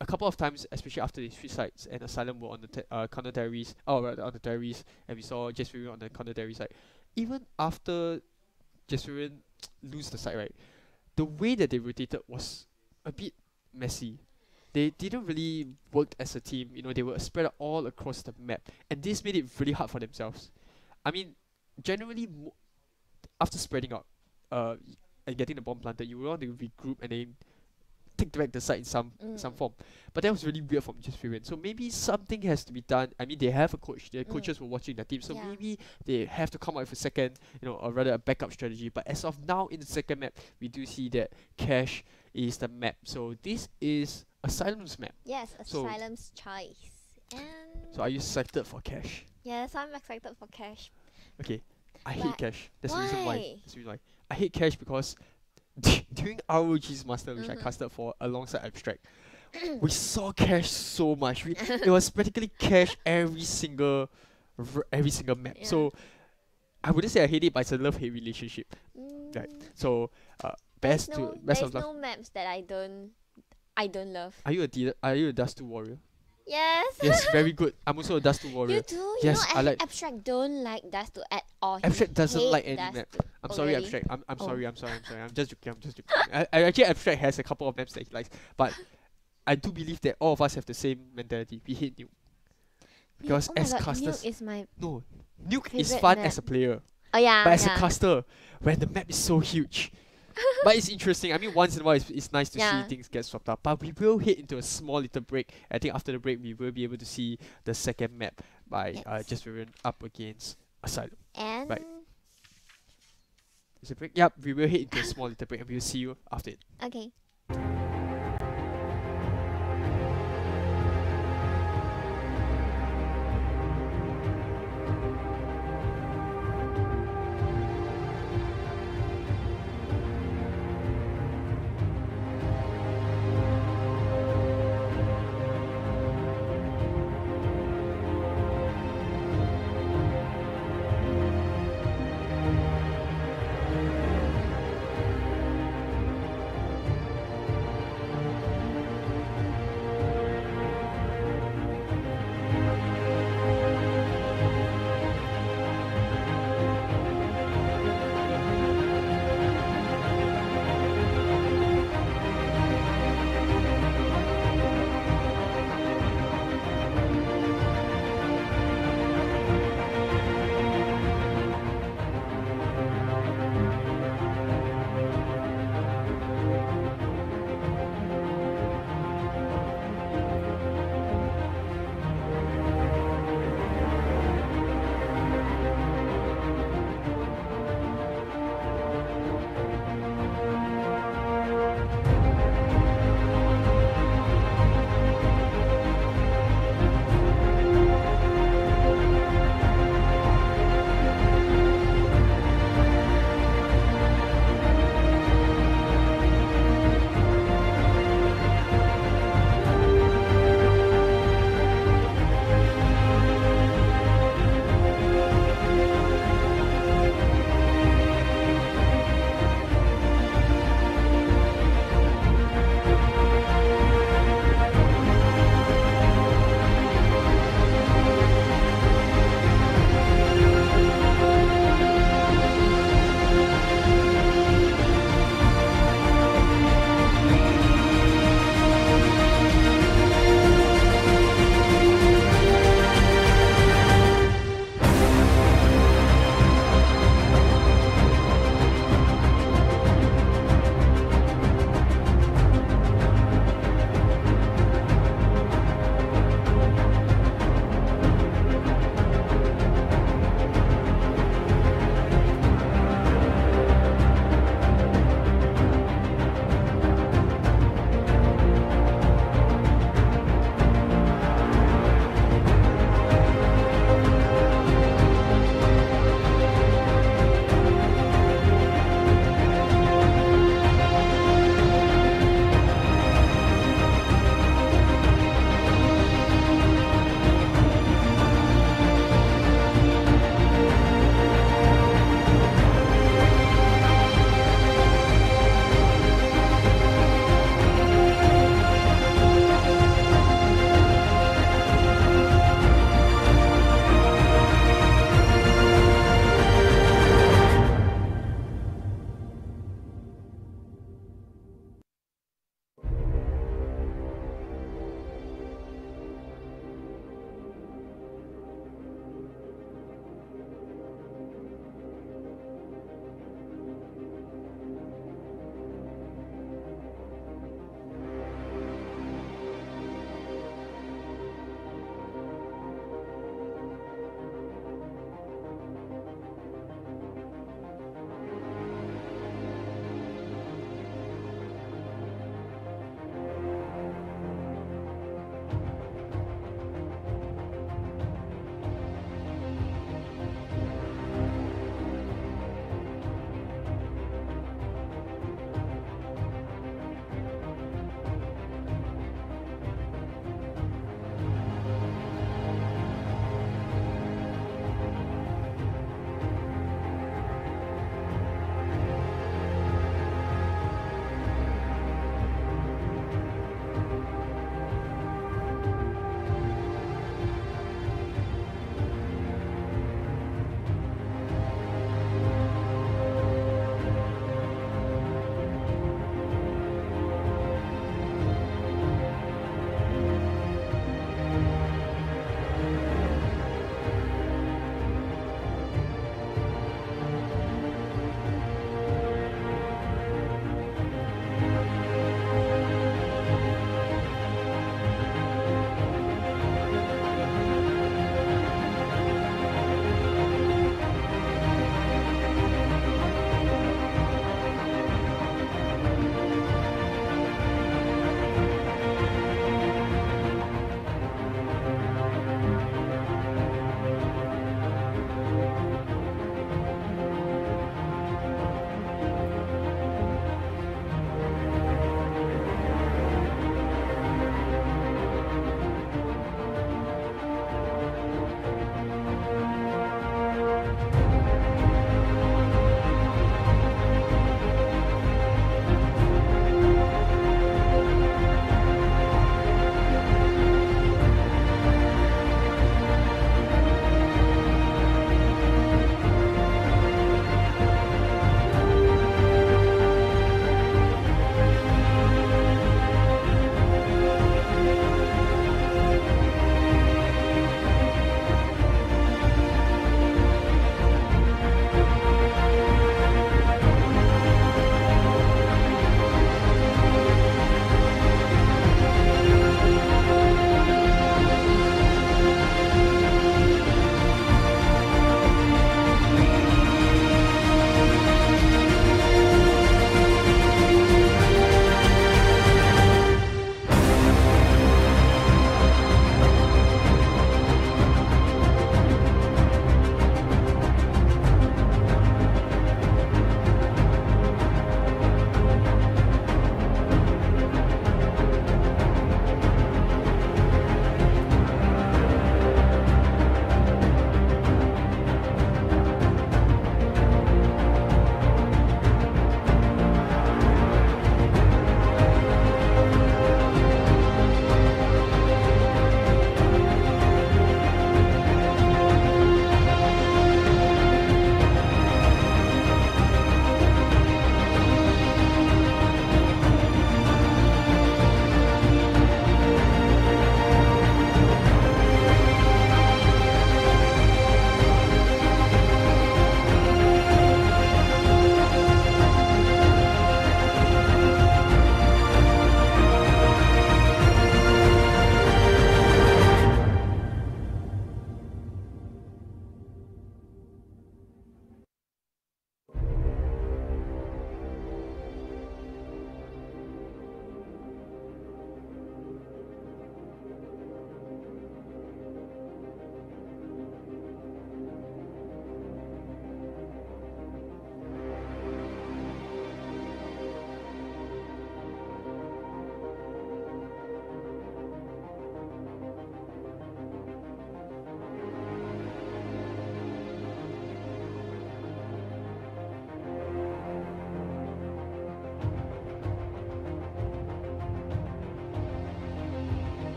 a couple of times, especially after they switched sides and Axylum were on the counter terrorists, on the terrorists, and we saw Javsrien on the counter terrorist side. Even after Javsrien lose the side, right, the way that they rotated was a bit messy. They didn't really work as a team. They were spread out all across the map, and this made it really hard for themselves. I mean, generally, after spreading out, and getting the bomb planted, you want to regroup and then take back the site in some form. But that was really weird from Javsrien. So maybe something has to be done. I mean, they have a coach. Their coaches were watching their team, so maybe they have to come up with a second, or rather a backup strategy. But as of now, in the second map, we do see that Cash is the map. So this is Axylum's map. Yes, Axylum's choice. And so are you excited for Cash? yes, I'm excited for Cash. Okay, I hate Cash. That's the reason why. Why? That's the reason why. I hate Cash because during ROG's Master, which I casted for alongside Abstract, we saw Cash so much. It was practically Cash every single map. Yeah. So I wouldn't say I hate it, but it's a love-hate relationship. Right. So best of luck. There's no maps that I don't love. Are you a Dust 2 warrior? Yes. Yes, very good. I'm also a Dust 2 warrior. You do? Yes, I like Abstract don't like Dust 2 at all. Abstract doesn't like any Dust map. 2. I'm sorry, really? Abstract. I'm sorry. I'm just joking. I actually, Abstract has a couple of maps that he likes, but I do believe that all of us have the same mentality. We hate Nuke. Because Oh my as God, casters, Nuke is my no, Nuke is favorite fun map. as a player, Oh yeah. but as a caster, when the map is so huge. But it's interesting. I mean, once in a while, it's nice to see things get swapped up. But we will hit into a small little break. I think after the break, we will be able to see the second map by Javsrien up against Axylum. And Right. Is it break? Yep, we will hit into a small little break, and we will see you after it. okay.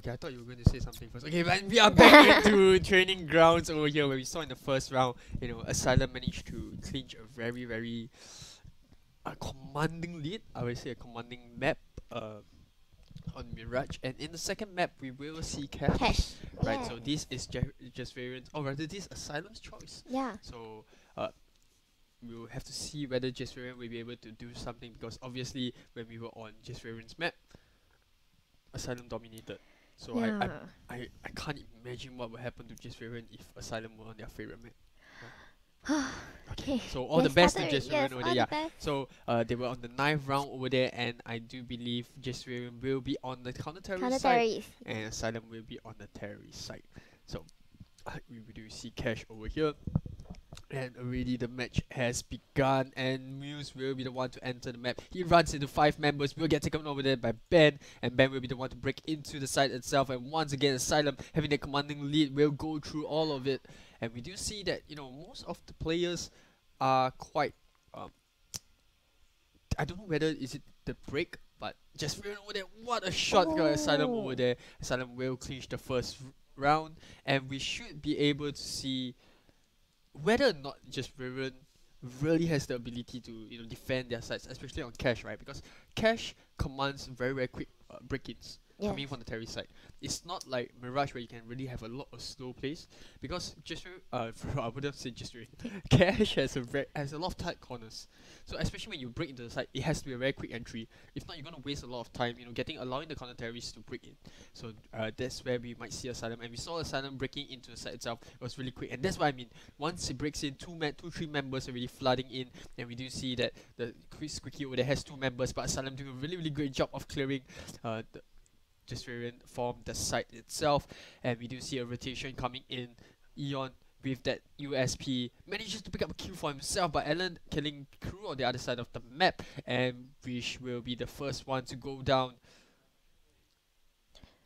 Okay, I thought you were going to say something first. Okay, but we are back into training grounds over here, where we saw in the first round, Axylum managed to clinch a very, very commanding lead. I would say a commanding map on Mirage. And in the second map, we will see Cash. Right, Yeah. so this is Javsrien, or rather, this is Axylum's choice. Yeah. So we'll have to see whether Javsrien will be able to do something, because obviously when we were on Javsrien's map, Axylum dominated. So Yeah. I can't imagine what would happen to Javsrien if Axylum were on their favorite map. Okay. So all the best to Yes, Javsrien over there. all Yeah. the best. So they were on the 9th round over there, and I do believe Javsrien will be on the counter-terrorist side, Counter-terrorist. and Axylum will be on the terrorist side. So we do see Cash over here. And already the match has begun, and Muse will be the one to enter the map. He runs into 5 members, will get taken over there by Ben, and Ben will be the one to break into the site itself. And once again, Axylum, having the commanding lead, will go through all of it. And we do see that, most of the players are quite, I don't know whether is it the break, but just over there, what a shot by Axylum over there. Axylum will clinch the first round, and we should be able to see whether or not Javsrien really has the ability to defend their sides, especially on Cash, right? Because Cash commands very, very quick break-ins coming from the terrorist side. It's not like Mirage where you can really have a lot of slow plays, because Javsrien, I wouldn't say Javsrien, Cash has a lot of tight corners. So especially when you break into the side, it has to be a very quick entry. If not, you're gonna waste a lot of time, allowing the counter terrorists to break in. So that's where we might see Axylum, and we saw Axylum breaking into the side itself. It was really quick, and that's what I mean. Once it breaks in, 3 members already flooding in, and we do see that the Squeaky over there has 2 members, but Axylum doing a really, really great job of clearing the Javsrien from the site itself. And we do see a rotation coming in. Eon with that USP manages to pick up a kill for himself, but Alan killing crew on the other side of the map, and Wish will be the first one to go down.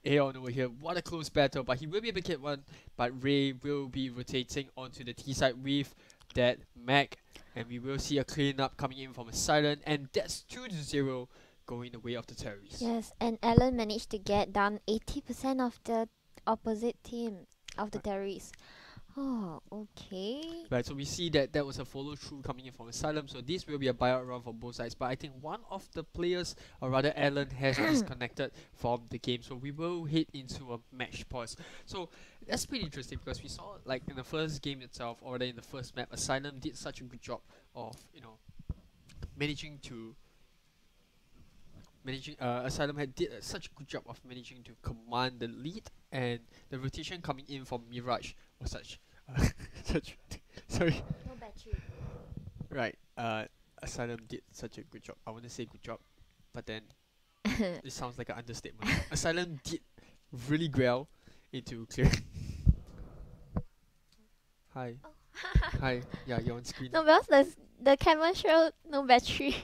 Aeon over here, what a close battle, but he will be able to get one, but Ray will be rotating onto the T side with that Mac, and we will see a cleanup coming in from a Silent, and that's 2-0 going the way of the terrorists. Yes, and Alan managed to get down 80% of the opposite team of the terrorists. Oh, okay. Right, so we see that was a follow through coming in from Axylum, so this will be a buyout round for both sides, but I think one of the players, or rather Alan, has disconnected from the game, so we will head into a match pause. So that's pretty interesting, because we saw, like, in the first game itself, or rather in the first map, Axylum did such a good job of Axylum did such a good job of managing to command the lead, and the rotation coming in from Mirage was such sorry. No battery. Right. Axylum did such a good job. I want to say good job, but then it sounds like an understatement. Axylum did really well into clearing. Hi. Oh. Hi. Yeah, you're on screen. No, because the camera showed no battery.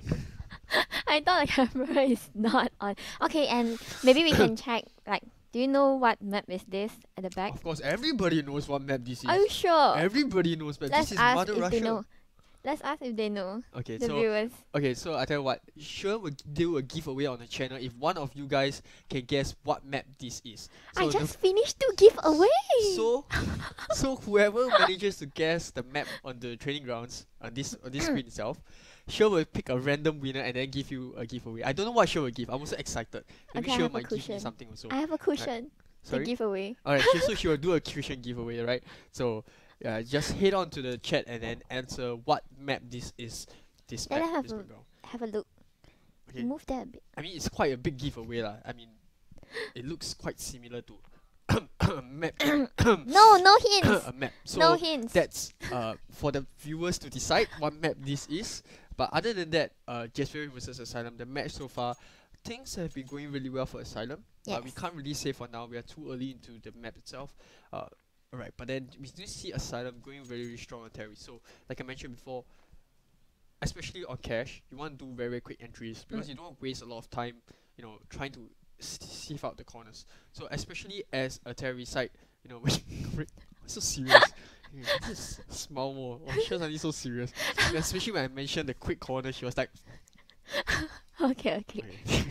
I thought the camera is not on. Okay, and maybe we can check, like, do you know what map is this at the back? Of course, everybody knows what map this is. Are you sure? Everybody knows, but Let's this is ask Mother if they Russia. know. Let's ask if they know. Okay, The so viewers. I tell you what, sure we'll do a giveaway on the channel if one of you guys can guess what map this is. So I just finished to give away. so whoever manages to guess the map on the training grounds on this screen itself, Sure will pick a random winner and then give you a giveaway. I don't know what Sure will give. I'm also excited. Maybe Okay, I Sure have a might give me cushion. something also. I have a cushion to Sorry? give away. Alright, so she will do a cushion giveaway, right? So just head on to the chat and then answer what map this is. This Let map us have is a- background. Have a look. Okay. Move that a bit. I mean, it's quite a big giveaway lah. I mean, it looks quite similar to a map. No hints. A map. So No hints. that's for the viewers to decide what map this is. But other than that, Javsrien versus Axylum, the match so far, things have been going really well for Axylum. But we Yes. can't really say for now. We are too early into the map itself. Alright, but then we do see Axylum going very, very strong on Terry. So, like I mentioned before, especially on Cash, you want to do very, very quick entries because you don't want to waste a lot of time, trying to sieve out the corners. So, especially as a Terry side, when so serious. Just smile more. Oh, she was suddenly so serious. Especially when I mentioned the quick corner, she was like, Okay. okay.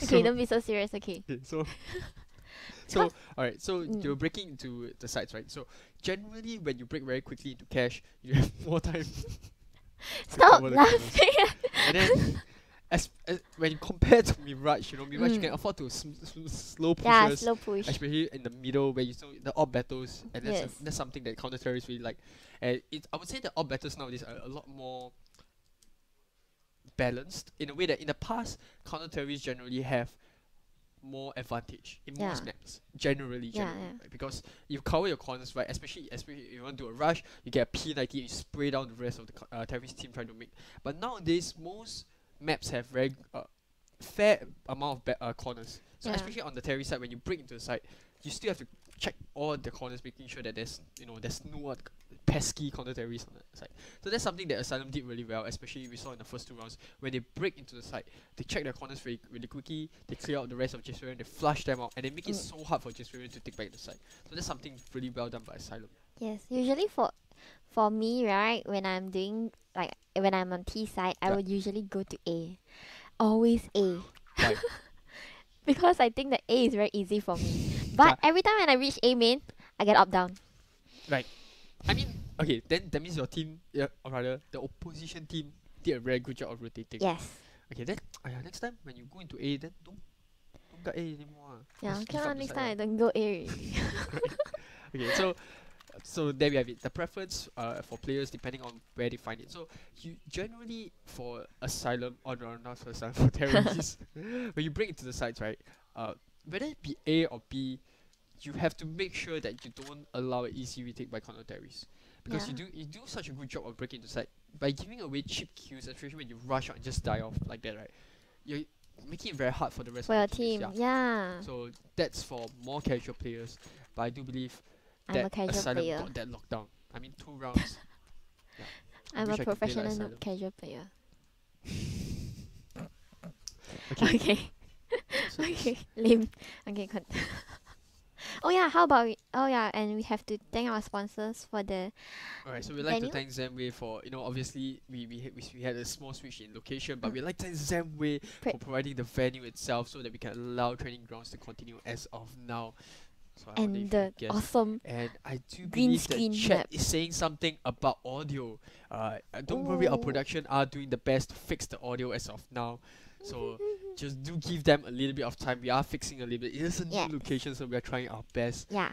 Okay, don't be so serious. Okay. Okay, so So, alright, so Mm. you're breaking into the sites, right? So, generally, when you break very quickly into cache, you have more time Stop over the corners. laughing. And then, as when you compare to Mirage, you know, Mirage you can Mm. afford to slow Yeah, pushes, slow push. especially in the middle where you saw the odd battles, and Yes. that's something that counter terrorists really like. And I would say the odd battles nowadays are a lot more balanced in a way that in the past, counter terrorists generally have more advantage in most Yeah. maps. Generally, Yeah, right? Because you cover your corners right, especially if you want to do a rush, you get a P90, you spray down the rest of the terrorist team trying to make. But nowadays, most maps have very fair amount of corners. So Yeah. especially on the terrorist side, when you break into the site, you still have to check all the corners, making sure that there's no pesky counter terrorists on the side. So that's something that Asylum did really well, especially we saw in the first 2 rounds when they break into the site, they check their corners really quickly, they clear out the rest of Javsrien, they flush them out, and they make it so hard for Javsrien to take back the site. So that's something really well done by Asylum. Yes. Usually for me, right, when I'm doing like when I'm on T side, I Yeah. would usually go to A. Always A. Why? Because I think that A is very easy for me. But every time when I reach A main, I get up down. I mean, okay, then that means your team, or rather the opposition team, did a very good job of rotating. Yes. Okay, then next time when you go into A, then don't get A anymore. Yeah, Just give okay, up the next side time I lah. don't go A already. Okay, so there we have it. The preference for players depending on where they find it. So you generally for Asylum or no, not for Asylum, for terrorists, when you break into the sites, right? Whether it be A or B, you have to make sure that you don't allow an easy retake by counter terrorists. Because Yeah. you do such a good job of breaking into site by giving away cheap kills, especially when you rush out and just die off like that, right? You're making it very hard for the rest For of your the teammates, team. Yeah. So that's for more casual players, but I do believe I'm a that casual Asylum player. got that lockdown. I mean, 2 rounds. Yeah. I I'm wish a I could play like professional Asylum. noob casual player. Okay. Okay. So Okay. Lame. Okay, oh yeah, how about and we have to thank our sponsors for the alright, so we'd like to venue. thank Zenway for, obviously we had a small switch in location, but we'd like to thank Zenway for providing the venue itself so that we can allow training grounds to continue as of now. So I wonder and if the you guess. awesome And I do green believe that screen chat map. is saying something about audio. Don't worry, our Ooh. production are doing the best to fix the audio as of now. So just do give them a little bit of time. We are fixing a little bit. It is a new Yes. location, so we are trying our best. Yeah.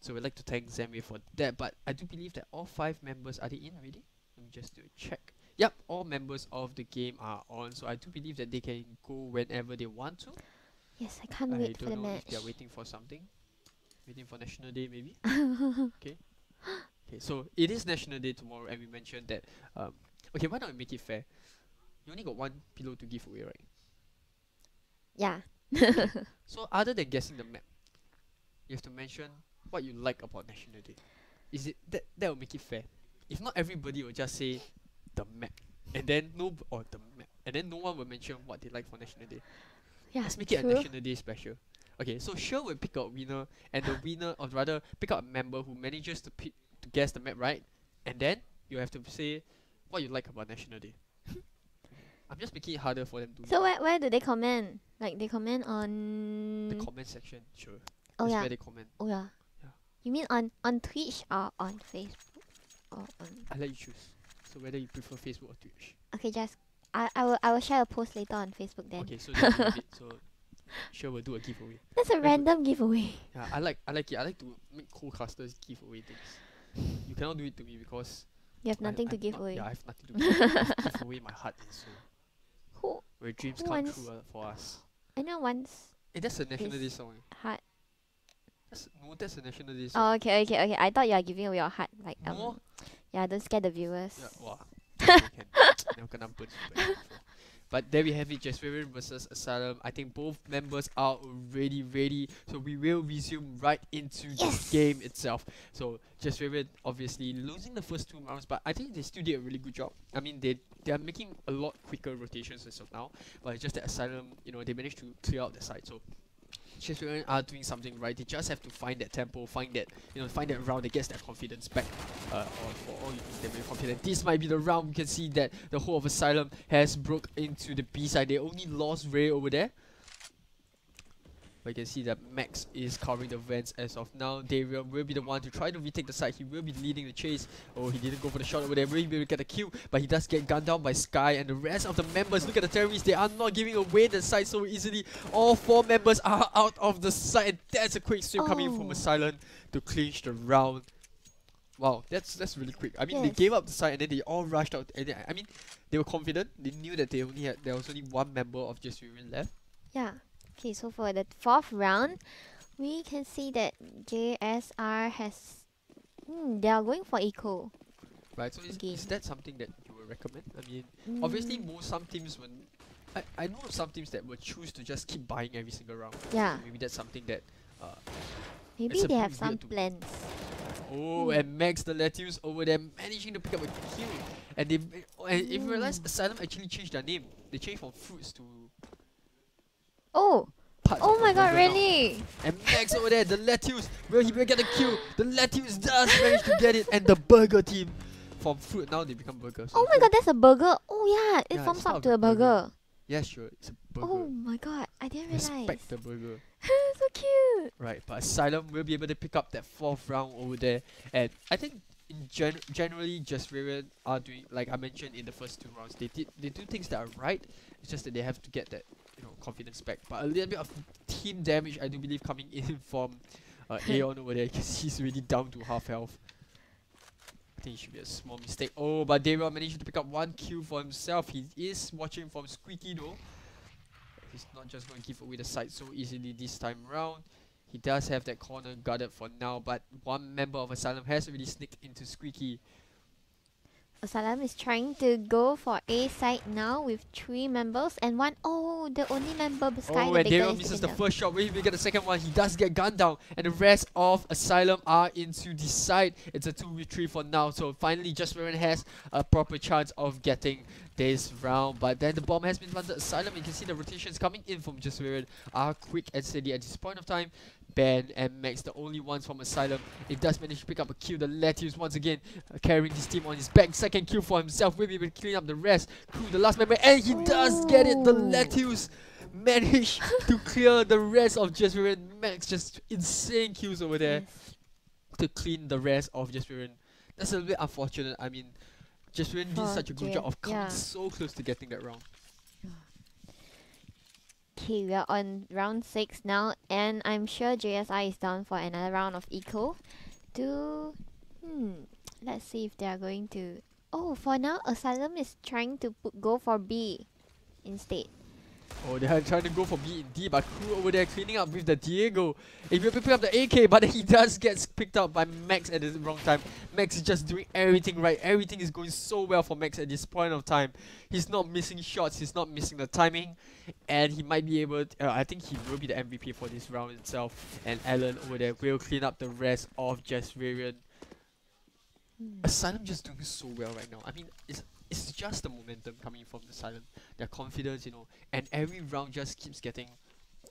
So we'd like to thank Zenway for that. But I do believe that all 5 members are they in already? Let me just do a check. Yep, all members of the game are on. So I do believe that they can go whenever they want to. Yes, I can't I wait for the don't know match. if they're waiting for something. Waiting for National Day maybe. Okay, so it is National Day tomorrow, and we mentioned that. Okay, why not we make it fair? You only got 1 pillow to give away, right? Yeah. So other than guessing the map, you have to mention what you like about National Day. Is it that will make it fair? If not, everybody will just say the map, and then the map, and then no one will mention what they like for National Day. Yeah. Let's make it a True. National Day special. Okay, so Sure will pick out a winner, and the winner, or rather, pick out a member who manages to guess the map right, and then you have to say what you like about National Day. I'm just making it harder for them to. So where do they comment? Like they comment on The comment section, sure. Oh That's yeah. where they comment. Oh yeah. Yeah. You mean on Twitch or on Facebook? Or on I let you choose. So whether you prefer Facebook or Twitch. Okay, just I will share a post later on Facebook then. Okay, so then you have it. So Sure will do a giveaway. That's a good. random giveaway. Yeah, I like it. I like to make co-casters give away things. You cannot do it to me because You have nothing to I'm give not- away. Yeah, I have nothing to give away. I give away my heart and soul. Who Where dreams Who come wants- true for us. I know once That's a National This- Day song. heart. That's a National Day song. Oh okay. I thought you are giving away your heart like No. yeah, don't scare the viewers. Yeah, wow. Never gonna burn before. But there we have it, Javsrien versus Asylum. I think both members are already ready, so we will resume right into Yes! the game itself. So Javsrien obviously losing the first 2 rounds, but I think they still did a really good job. I mean, they are making a lot quicker rotations as of now, but it's just that Asylum, they managed to clear out the side. So Javsrien are doing something right. They just have to find that tempo, find that round that gets that confidence back. Or for all you think they're very confident. This might be the round. We can see that the whole of Asylum has broke into the B side. They only lost Ray over there. But you can see that Max is covering the vents as of now. Darian will be the one to try to retake the site. He will be leading the chase. Oh, he didn't go for the shot over there. Will he be able to get a kill? But he does get gunned down by Sky and the rest of the members. Look at the terrorists. They are not giving away the site so easily. All 4 members are out of the site. And that's a quick sweep coming in from Axylum to clinch the round. Wow, that's really quick. I mean, they gave up the site and then they all rushed out. And I mean, they were confident. They knew that there was only 1 member of Javsrien left. Yeah. Okay, so for the 4th round, we can see that JSR has... they are going for eco. Right, so is that something that you would recommend? I mean, obviously some teams I know of some teams that would choose to just keep buying every single round. Yeah. So maybe that's something that... maybe they have some plans. Oh, and Max the Lettuce over there managing to pick up a kill. And if you realize, Axylum actually changed their name. They changed from Fruits to... Oh my god, really? And Max over there, the Lettuce, will he get a kill? The Lettuce does manage to get it, and the Burger team from Fruit, now they become Burger. So oh my god, that's a burger. Oh yeah, it forms it's up not to a burger. Yeah, sure, it's a burger. Oh my god, I didn't realize. Respect the burger. So cute. Right, but Axylum will be able to pick up that 4th round over there, and I think in generally Javsrien are doing, like I mentioned in the first 2 rounds, they do things that are right. It's just that they have to get that confidence back. But a little bit of team damage I do believe coming in from Aeon over there, because he's really down to half health. I think it should be a small mistake. Oh, but Darian managed to pick up 1 kill for himself. He is watching from Squeaky though. He's not just going to give away the site so easily this time around. He does have that corner guarded for now, but 1 member of Axylum has already sneaked into Squeaky. Axylum is trying to go for A side now with 3 members and 1. Oh, the only member Sky. Oh, and Darian misses the first shot. Will he get the second one? He does get gunned down, and the rest of Axylum are into the side. It's a 2v3 for now, so finally Javsrien has a proper chance of getting this round. But then the bomb has been planted. Axylum, you can see the rotations coming in from Javsrien are quick and steady at this point of time. Ben and Max, the only ones from Axylum. It does manage to pick up a kill. The Lettuce once again carrying his team on his back. 2nd kill for himself. Will be able to clean up the rest. Crew, the last member, and he does get it. The Lettuce managed to clear the rest of Javsrien. Max just insane kills over there to clean the rest of Javsrien. That's a little bit unfortunate. I mean, Javsrien did such a good job of coming so close to getting that round. Okay, we are on round 6 now, and I'm sure JSI is down for another round of eco. Let's see if they are going to... Oh, for now, Axylum is trying to go for B instead. Oh, they are trying to go for B indeed, but Crew over there cleaning up with the Diego. If you pick up the AK, but then he does get picked up by Max at the wrong time. Max is just doing everything right. Everything is going so well for Max at this point of time. He's not missing shots, he's not missing the timing, and he might be able to, I think he will be the MVP for this round itself. And Alan over there will clean up the rest of Javsrien. Axylum just doing so well right now. I mean, it's just the momentum coming from Axylum, their confidence, and every round just keeps getting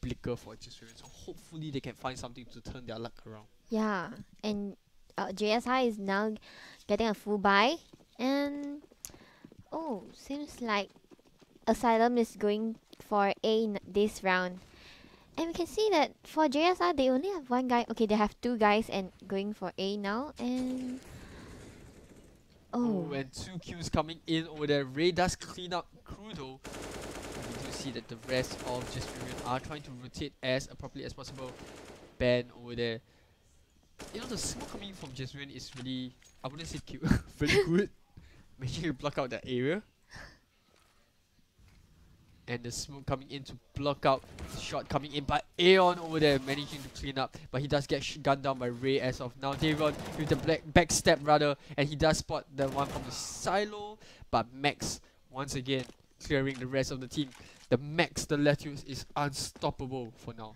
bleaker for Javsrien. So hopefully they can find something to turn their luck around. Yeah, and JSI is now getting a full buy, and seems like Axylum is going for A this round. And we can see that for JSI they only have 1 guy. Okay, they have 2 guys and going for A now, and and 2 kills coming in over there. Ray does clean up Crew though. We do see that the rest of Javsrien are trying to rotate as appropriately as possible. Ben over there. The smoke coming from Javsrien is really, I wouldn't say cute, very good. Managing to block out that area. And the smoke coming in to block out the shot coming in by Aeon over there, managing to clean up, but he does get gunned down by Ray as of now. Darian with the backstep rather, and he does spot the one from the silo, but Max once again clearing the rest of the team. The Max, the Lettuce, is unstoppable for now.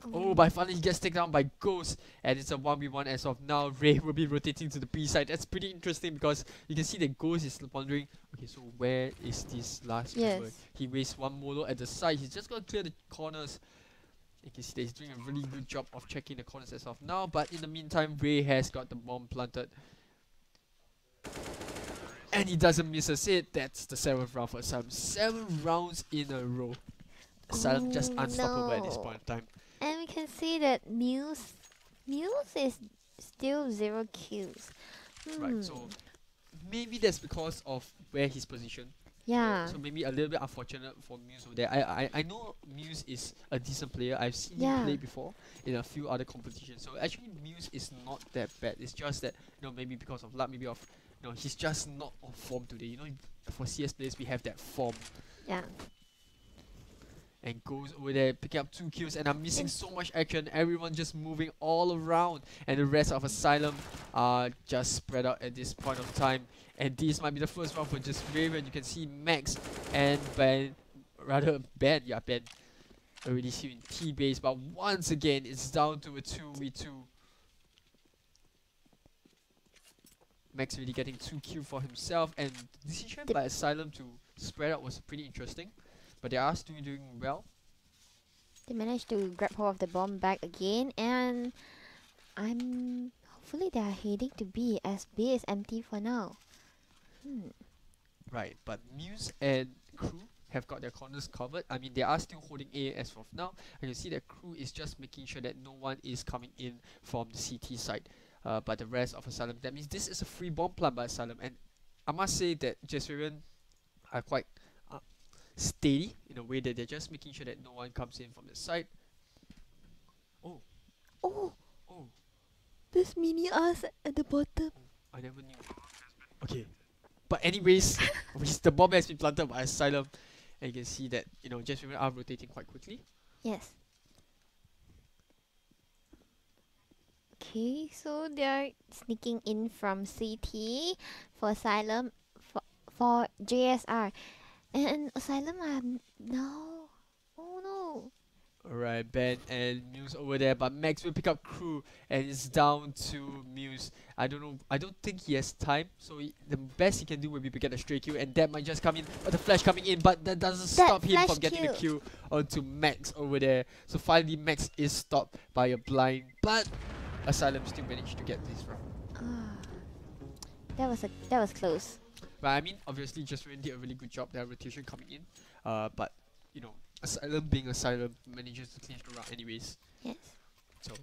But finally he gets taken down by Ghost, and it's a 1v1 as of now. Ray will be rotating to the B side. That's pretty interesting because you can see that Ghost is wondering, okay, so where is this last member? He wastes 1 molo at the side. He's just going to clear the corners. You can see that he's doing a really good job of checking the corners as of now, but in the meantime, Ray has got the bomb planted. And he doesn't miss a hit. That's the 7th round for Axylum. 7 rounds in a row. Asylum just Oh, unstoppable at this no. point in time. And we can see that Muse is still 0 kills. Right, so maybe that's because of where he's positioned. Yeah. So maybe a little bit unfortunate for Muse over there. I know Muse is a decent player. I've seen him Yeah. play before in a few other competitions. So actually Muse is not that bad. It's just that, maybe because of luck, maybe of he's just not on form today. For CS players we have that form. Yeah. And goes over there, picking up 2 kills, and I'm missing so much action. Everyone just moving all around, and the rest of Asylum are just spread out at this point of time. And this might be the first round for Javsrien. You can see Max and Ben already here in T base, but once again it's down to a 2v2. Max really getting 2 kills for himself, and the decision by Asylum to spread out was pretty interesting. But they are still doing well. They managed to grab hold of the bomb back again, and hopefully they are heading to B, as B is empty for now. Right, but Muse and Crew have got their corners covered. I mean, they are still holding A as of now. And you see that Crew is just making sure that no one is coming in from the CT side. But the rest of Asylum, that means this is a free bomb plant by Asylum. And I must say that Javsrien are quite steady in a way that they're just making sure that no one comes in from the side. Oh, There's mini us at the bottom. I never knew. Okay, but anyways, the bomb has been planted by Asylum, and you can see that Javsrien are rotating quite quickly. Yes. Okay, so they're sneaking in from CT for Asylum for JSR. And Asylum no. Oh no. Alright, Ben and Muse over there, but Max will pick up Crew, and it's down to Muse. I don't think he has time, so the best he can do will be to get a stray kill, and that might just come in, but the flash coming in, but that doesn't stop him from getting the kill onto Max over there. So finally Max is stopped by a blind, but Asylum still managed to get this round. That was close. But I mean, obviously Javsrien did a really good job, their rotation coming in, but Asylum being Asylum manages to clinch the round anyways. Yes. So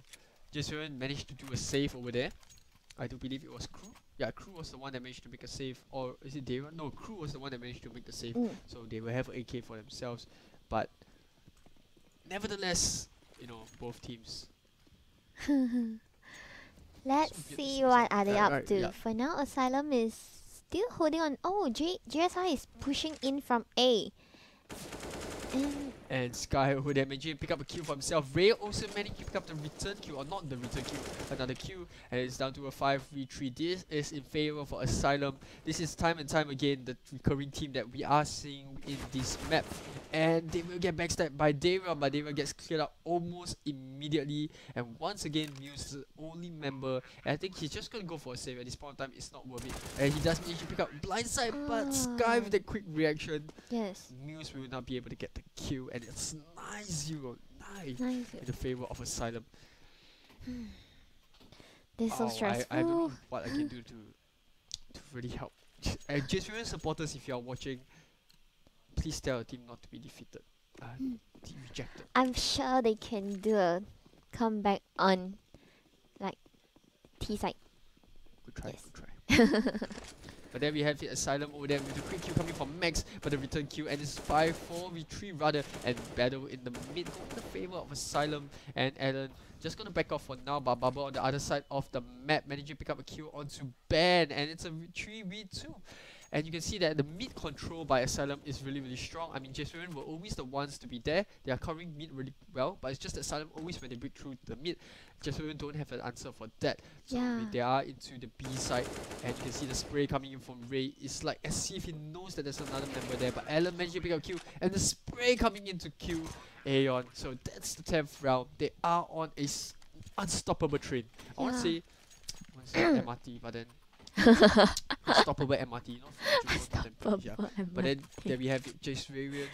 Javsrien managed to do a save over there. I do believe it was Crew. Yeah, Crew was the one that managed to make a save. Or is it Dara? No, Crew was the one that managed to make the save. So they will have an AK for themselves. But nevertheless, both teams. Let's see what are they up to. For now, Asylum is still holding on. Oh, JSI is pushing in from A. And Sky over there managed to pick up a kill for himself. Ray also managed to pick up the return kill, or not the return kill, another kill, and it's down to a 5v3. This is in favor for Asylum. This is time and time again the recurring team that we are seeing in this map. And they will get backstabbed by Dara, but Dara gets cleared up almost immediately. And once again, Muse is the only member, and I think he's just gonna go for a save at this point in time. It's not worth it. And he does manage to pick up blindside, but Sky with a quick reaction. Yes. Muse will not be able to get the kill, and it's 9-0 in Nice. the favor of Asylum. This is so stressful. I don't know what I can do to really help. Javsrien supporters, if you are watching, please tell your team not to be defeated. Team rejected. I'm sure they can do a comeback on like T side. Good try, Yes. good try. But then we have it, Asylum over there with a quick kill coming from Max, but the return kill, and it's 5-4v3 rather, and battle in the mid going in the favor of Asylum, and Alan just gonna back off for now, but Bubba on the other side of the map managing to pick up a kill onto Ben, and it's a 3v2. And you can see that the mid control by Asylum is really, really strong. I mean, Javsrien were always the ones to be there. They are covering mid really well, but it's just that Asylum always, when they break through the mid, Javsrien don't have an answer for that. So they are into the B side, and you can see the spray coming in from Ray. It's like as if he knows that there's another member there, but Alan managed to pick up a kill, and the spray coming in to kill Aeon. So that's the 10th round. They are on a unstoppable train. I want to say MRT, but then unstoppable MRT, but then there we have it, Javsrien.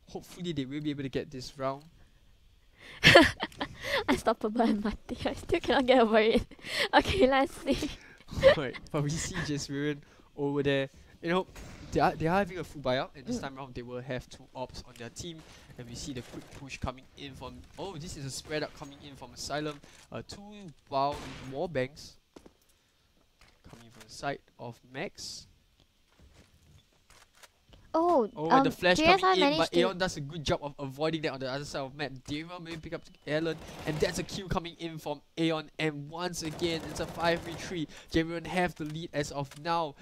Hopefully they will be able to get this round. Unstoppable MRT. I still cannot get over it. Okay, let's see. Right, but we see Javsrien over there. they are having a full buyout, and this time around they will have 2 ops on their team, and we see the quick push coming in from. Oh, this is a spread up coming in from Axylum. 2 wild wall banks coming from the side of Max. Oh, And the flash JSI coming in, managed but to. Aeon does a good job of avoiding that on the other side of map. Dariel maybe pick up Alan, and that's a kill coming in from Aeon. And once again, it's a 5v3. Javsrien have the lead as of now.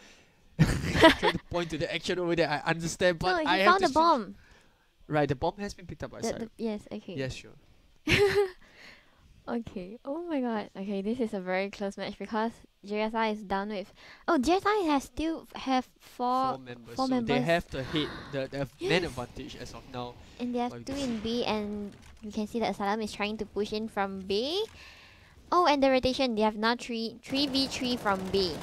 Trying to point to the action over there, I understand, but No, he I have found to the bomb. Right, the bomb has been picked up by Side. Yes, okay. Yes, sure. Okay. Oh my god. Okay, this is a very close match because JSI is down with. Oh, JSI has still have four members. four So members. they have the man advantage as of now. And they have But 2 in B, and you can see that Axylum is trying to push in from B. Oh, and the rotation, they have now 3v3 from B.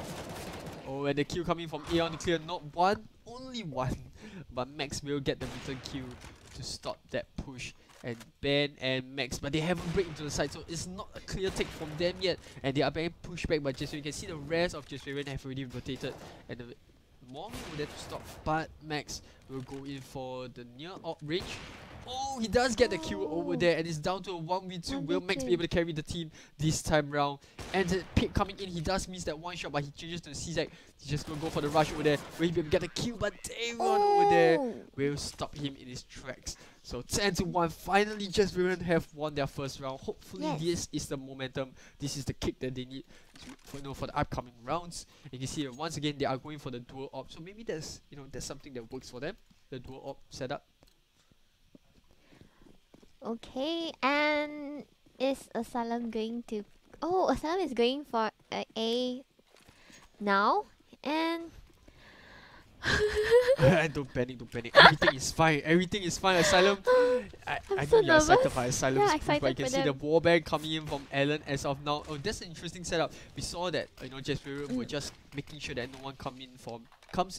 Oh, and the kill coming from Aeon to clear not one, only one. But Max will get the return kill to stop that push. And Ben and Max, but they haven't break into the side, so it's not a clear take from them yet. And they are being pushed back by Javsrien. You can see the rest of Javsrien have already rotated, and the more were there to stop. But Max will go in for the near op range. Oh, he does get the kill over there, and it's down to a 1v2. Will Max be able to carry the team this time round? And the pick coming in, he does miss that one shot, but he changes to the CZ. He's just gonna go for the rush over there, where he will get the kill, but Darion over there will stop him in his tracks. So 10-1, finally Javsrien have won their first round. Hopefully this is the momentum, this is the kick that they need for the upcoming rounds. And you can see once again they are going for the dual op, so maybe there's something that works for them, the dual op setup. Okay, and is Axylum going to... Oh, Axylum is going for A now, and... Don't panic. Everything is fine. Axylum. I so know you're excited nervous. by Axylum's Yeah, push, excited but you can for see the them. wallbang coming in from Alan as of now. Oh, that's an interesting setup. We saw that Javsrien were just making sure that no one comes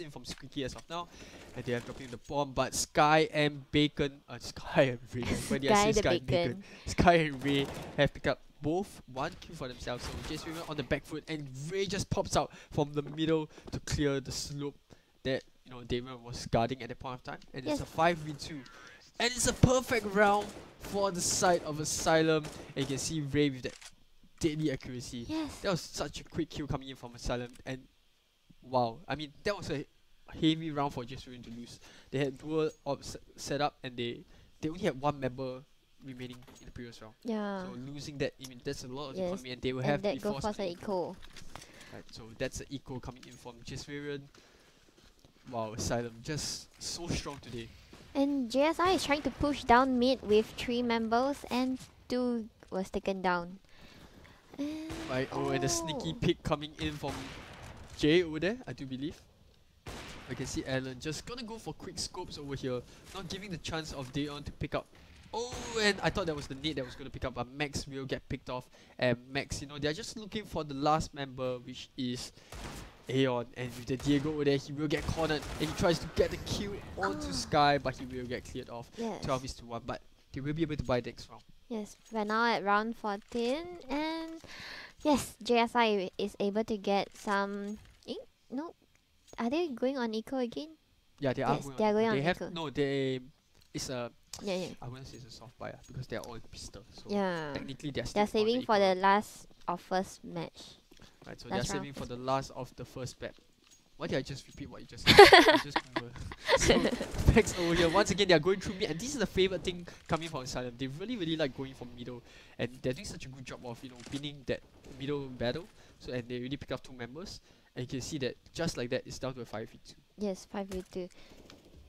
in from Squeaky as of now, and they are dropping the bomb. But Sky and Bacon, Sky and Ray. When did I say Sky and Bacon? Sky and Ray have picked up both 1 kill for themselves. So Javsrien on the back foot, and Ray just pops out from the middle to clear the slope that Damon was guarding at that point of time, and it's a 5v2, and it's a perfect round for the side of Axylum. And you can see Ray with that deadly accuracy. That was such a quick kill coming in from Axylum, and wow, I mean that was a heavy round for Javsrien to lose. They had dual ops set up, and they only had 1 member remaining in the previous round. Yeah. So losing that, I mean that's a lot of economy, and they will have that to go force for the eco. Right, so that's an eco coming in from Javsrien. Wow, Axylum just so strong today. And JSI is trying to push down mid with 3 members, and 2 was taken down. Right, and a sneaky pick coming in from Jay over there, I do believe. I can see Alan just gonna go for quick scopes over here, not giving the chance of Dayon to pick up. Oh, and I thought that was the nade that was gonna pick up, but Max will get picked off. And Max, they're just looking for the last member, which is Aeon, and with the Diego over there, he will get cornered, and he tries to get the kill onto Sky, but he will get cleared off. 12-1, but they will be able to buy next round. Yes, we're now at round 14, and yes, JSI is able to get some... No, are they going on eco again? Yeah, they are going on have eco. No, it's a... Yeah. I wouldn't say it's a soft buy because they are all in pistol, so technically they're They're saving for the last of first match. Right, so Last they're saving round. for the last of the first map. Why did I just repeat what you just said? I just remember. So, Max over here, once again, they are going through mid, and this is the favorite thing coming from Axylum. They really like going for middle, and they're doing such a good job of winning that middle battle. So, and they really pick up 2 members, and you can see that just like that, it's down to a 5v2. Yes, 5v2.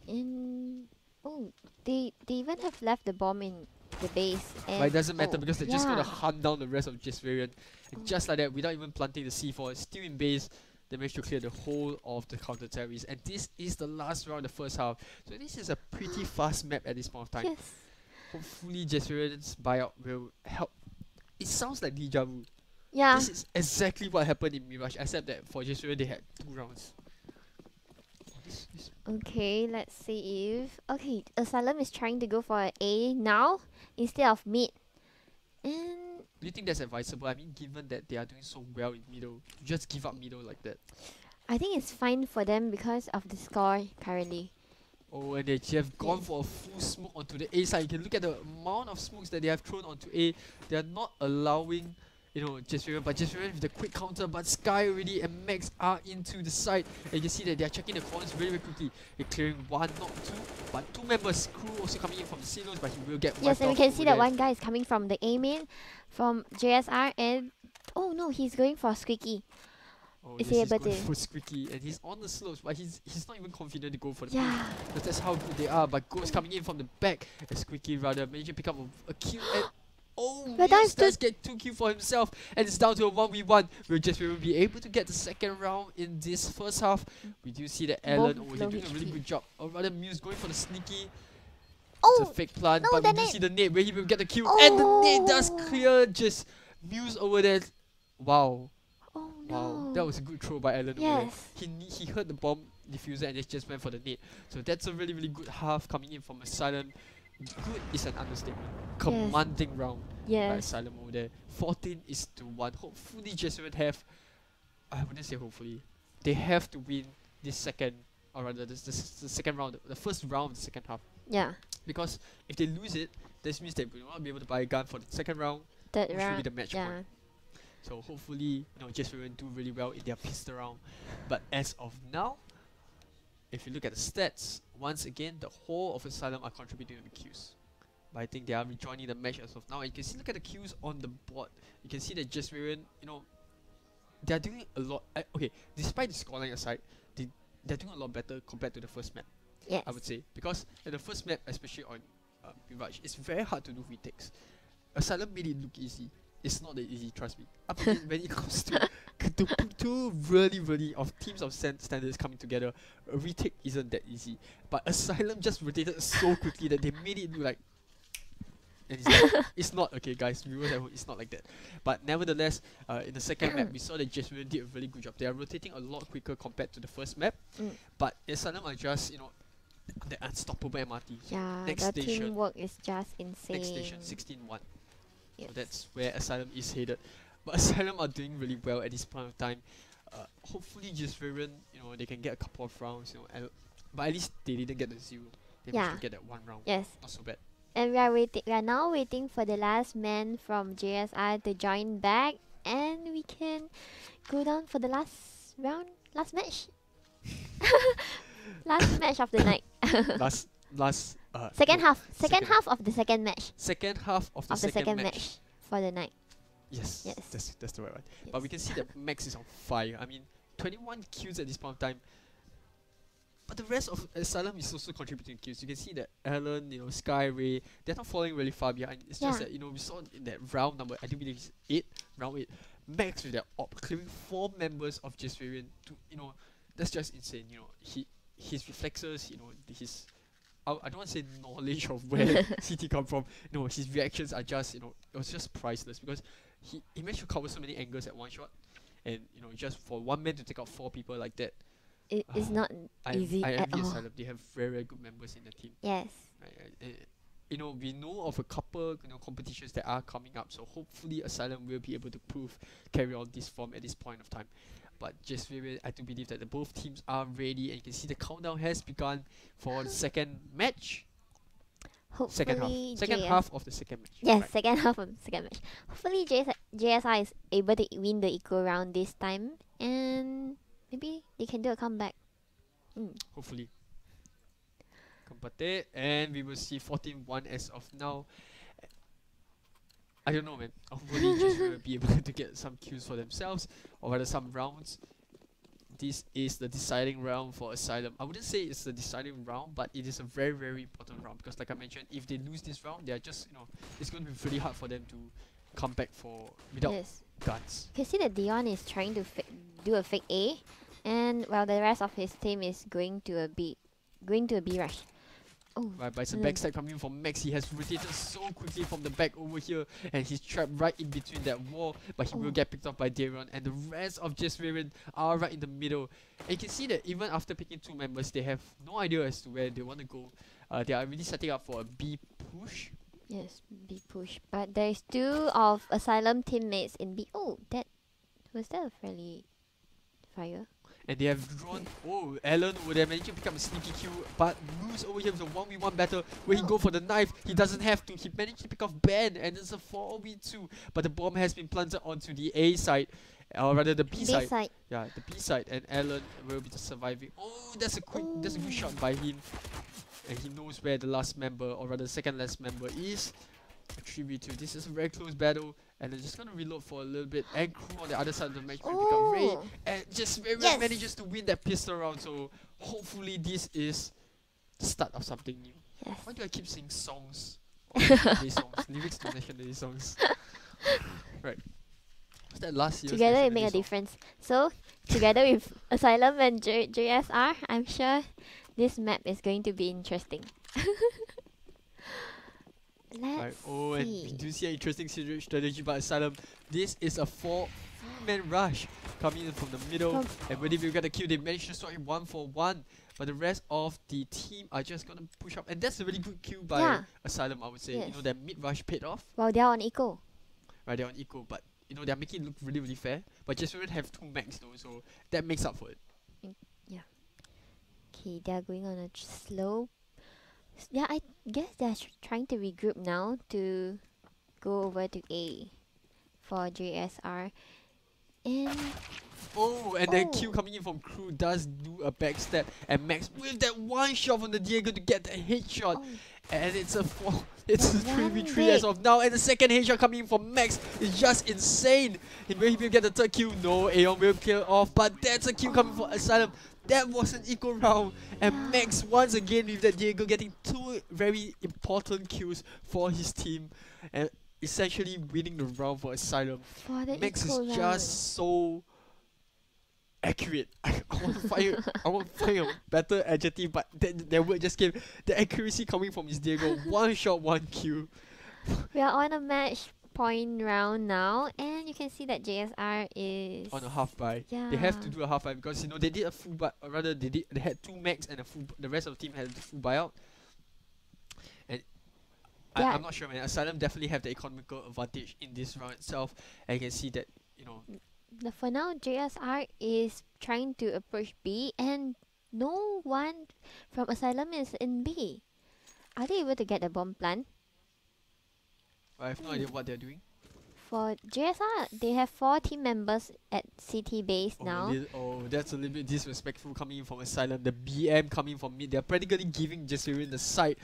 And they even have left the bomb in the base. And but it doesn't matter because they're just gonna yeah. hunt down the rest of Javsrien, and just like that, without even planting the C4, it's still in base. They managed to clear the whole of the counter terrorists, and this is the last round of the first half. So this is a pretty fast map at this point of time. Yes. Hopefully Javsrien's buyout will help. It sounds like deja vu. Yeah. This is exactly what happened in Mirage, except that for Javsrien they had 2 rounds. Okay, let's see if... Okay, Axylum is trying to go for an A now instead of mid. And... Do you think that's advisable? I mean, given that they are doing so well in middle, you just give up middle like that. I think it's fine for them because of the score currently. Oh, and they have gone Yes. for a full smoke onto the A side. You can look at the amount of smokes that they have thrown onto A. They are not allowing, Jasmine, but Jasmine with the quick counter, but Sky already and Max are into the side. And you can see that they are checking the corners very, very quickly. They're clearing one, not two, but two members. Crew also coming in from the silos, but he will get Yes, wiped and we off can over see there. that one guy is coming from the A main, from JSR, and oh no, he's going for Squeaky. Oh, Is yes, he he's able going to? for Squeaky, and he's on the slopes, but he's not even confident to go for the Yeah. push, because that's how good they are. But Ghost coming in from the back, and Squeaky rather managed to pick up a kill, and But Muse that's does get 2 kills for himself, and it's down to a 1v1. We will be able to get the second round in this first half. We do see that Alan Both over here low doing a really HP. good job, or rather Muse going for the sneaky. Oh, It's a fake plant, no, but we the do nade. see the nade where he will get the kill, and the nade does clear just Muse over there. Wow. Oh Wow, no. that was a good throw by Alan over there. Yes. He heard the bomb diffuser and just went for the nade. So that's a really, really good half coming in from Asylum. Good is an understatement. Commanding round by Yes. Asylum over there. 14-1. Hopefully Jesuit have, I wouldn't say hopefully, they have to win this second, or rather the second round, the first round of the second half. Yeah. Because if they lose it, this means they will not be able to buy a gun for the second round, Third which will be round. the match Yeah. point. So hopefully, Jasmine do really well in their pistol round. But as of now, if you look at the stats, once again, the whole of Asylum are contributing to the queues. But I think they are rejoining the match as of now. And you can see, look at the queues on the board. You can see that Jasmine, they are doing a lot. Okay, despite the scoreline aside, they're doing a lot better compared to the first map. Yes. I would say, because in the first map, especially on Mirage, it's very hard to do retakes. Asylum made it look easy. It's not that easy, trust me. Up again, when it comes to two really of teams of standards coming together, a retake isn't that easy. But Asylum just rotated so quickly that they made it look like. And it's not okay, guys. Viewers at home, it's not like that. But nevertheless, in the second map, we saw that Jasmine did a really good job. They are rotating a lot quicker compared to the first map. But Asylum are just the unstoppable MRT. So Yeah. next The station, teamwork is just insane. next station, 16-1. Yes. So that's where Asylum is headed. But Asylum are doing really well at this point of time. Hopefully Jasmine, they can get a couple of rounds, but at least they didn't get the 0. They managed to get that one round. Yes. Not so bad. And we are waiting. We are now waiting for the last man from JSR to join back, and we can go down for the last round, last match, last match of the night. Second half of the second match. Second half of the second match for the night. Yes. Yes. That's the right one. Yes. But we can see that Max is on fire. I mean, 21 kills at this point of time. But the rest of Asylum is also contributing kills. You can see that Alan, Sky, Ray, they're not falling really far behind. It's just that, we saw in that round number, I do believe it's 8, round 8, Max with that op, clearing 4 members of Jasmine to, that's just insane. His reflexes, his, I don't want to say knowledge of where CT come from. His reactions are just, it was just priceless, because he managed to cover so many angles at one shot. And, just for one man to take out 4 people like that, It is not easy I at envy all. Asylum. They have very, very good members in the team. Yes. We know of a couple competitions that are coming up, so hopefully Asylum will be able to carry on this form at this point of time. But just I do believe that both teams are ready, and you can see the countdown has begun for the second match. Hopefully Second half of the second match. Yes, right. second half of the second match. Hopefully JSI is able to win the eco round this time, and maybe they can do a comeback. Hopefully. Combate, and we will see 14-1 as of now. I don't know, man. Hopefully just will be able to get some kills for themselves, or rather some rounds. This is the deciding round for Asylum. I wouldn't say it's the deciding round, but it is a very, very important round, because like I mentioned, if they lose this round, they are just, it's going to be pretty hard for them to come back without Yes. guns. You can see that Dion is trying to do a fake A, and while the rest of his team is going to a B rush. Oh, Right, by some backside coming from Max, he has rotated so quickly from the back over here, and he's trapped right in between that wall, but he will get picked up by Darion, and the rest of Jasmine are right in the middle. And you can see that even after picking 2 members, they have no idea as to where they want to go. They are really setting up for a B push. yes, B push. But there is 2 of Asylum teammates in B. Oh, was that a friendly fire? And they have drawn. Oh, Alan over there managed to pick up a sneaky kill, but Moose over here with a 1v1 battle where he go for the knife. He doesn't have to. He managed to pick off Ben, and it's a 4v2. But the bomb has been planted onto the A side, or rather the B side. Yeah, the B side, and Alan will be just surviving. Oh, that's a good shot by him, and he knows where the last member, or rather the second last member, is. 3v2. This is a very close battle, and they're just gonna reload for a little bit. And Crew on the other side of the match will pick up Ray, and just manages to win that pistol round. So hopefully this is the start of something new. Yes. Why do I keep singing songs? National Day songs, lyrics to National Day songs. Right. Was that last year? Together it make a difference. So together with Axylum and JSR, I'm sure this map is going to be interesting. Let's oh, and we do see an interesting strategy by Axylum. This is a 4-man rush coming in from the middle, and when they get the kill, they managed to sort it 1-for-1. But the rest of the team are just gonna push up, and that's a really good kill by Axylum, I would say. You know, that mid rush paid off. Well, they're on eco. Right, they're on eco, but you know they're making it look really fair. But Javsrien have 2 max though, so that makes up for it. Yeah. Okay, they're going on a slow. Yeah, I guess they're trying to regroup now to go over to A for JSR. And then Q coming in from Crew does do a backstab, and Max with that one shot from the Diego to get the headshot. And it's a 3v3 as of now, and the second headshot coming in from Max is just insane. Will he will get the third kill? No, Aeon will kill off, but that's a kill coming from Axylum. That was an equal round, and Max once again with that Diego getting 2 very important kills for his team, and essentially winning the round for Axylum. Max is just so accurate. I want to find a better adjective, but that word just came. The accuracy coming from his Diego, 1 shot, 1 kill. We are on a match point round now, and you can see that JSR is on a half buy. They have to do a half buy because you know they did a full buy, or rather they had 2 max and a full. The rest of the team had a full buyout. And I'm not sure, man. Axylum definitely have the economical advantage in this round itself, and you can see that, you know. For now, JSR is trying to approach B, and no one from Axylum is in B. Are they able to get the bomb plant? I have no idea what they're doing. For JSR, they have 4 team members at CT base now. That's a little bit disrespectful coming in from Axylum. The BM coming from mid. They're practically giving Javsrien the side.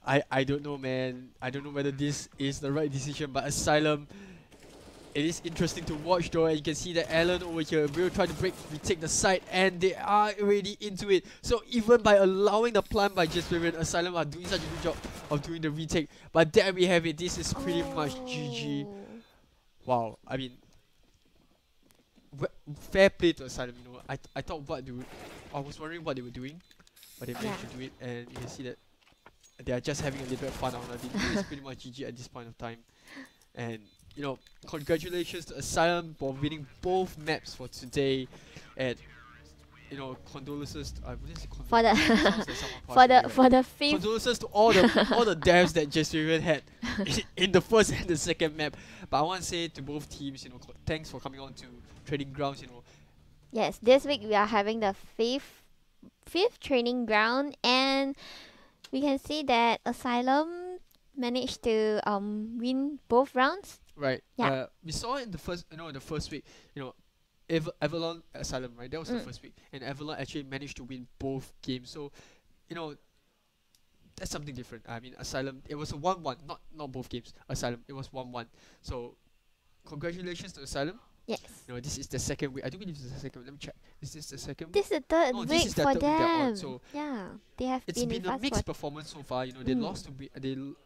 I don't know, man. I don't know whether this is the right decision, but Axylum, it is interesting to watch though, and you can see that Alan over here will try to retake the side, and they are already into it. So even by allowing the plant by Javsrien, Axylum are doing such a good job of doing the retake. But there we have it. This is pretty much GG. Wow, I mean, fair play to Axylum. You know, I thought I was wondering what they were doing, but they managed to do it, and you can see that they are just having a little bit of fun on it. This is pretty much GG at this point of time, and you know, congratulations to Axylum for winning both maps for today, and you know, condolences to, for the fifth. Condolences to all the devs that Javsrien had in the first and the second map. But I want to say to both teams, you know, thanks for coming on to Training Grounds. You know. Yes, this week we are having the fifth training ground, and we can see that Axylum managed to win both rounds. Right. We saw in the first week, you know, Avalon Axylum, right? That was the first week, and Avalon actually managed to win both games. So, you know, that's something different. I mean, Axylum, it was a 1-1, not both games. Axylum, it was 1-1. So, congratulations to Axylum. Yes. You know, this is the second week. I do believe this is the second week. Let me check. Is this the second week? This is the third week for them. So yeah, they have it's been a mixed performance so far. You know, they lost to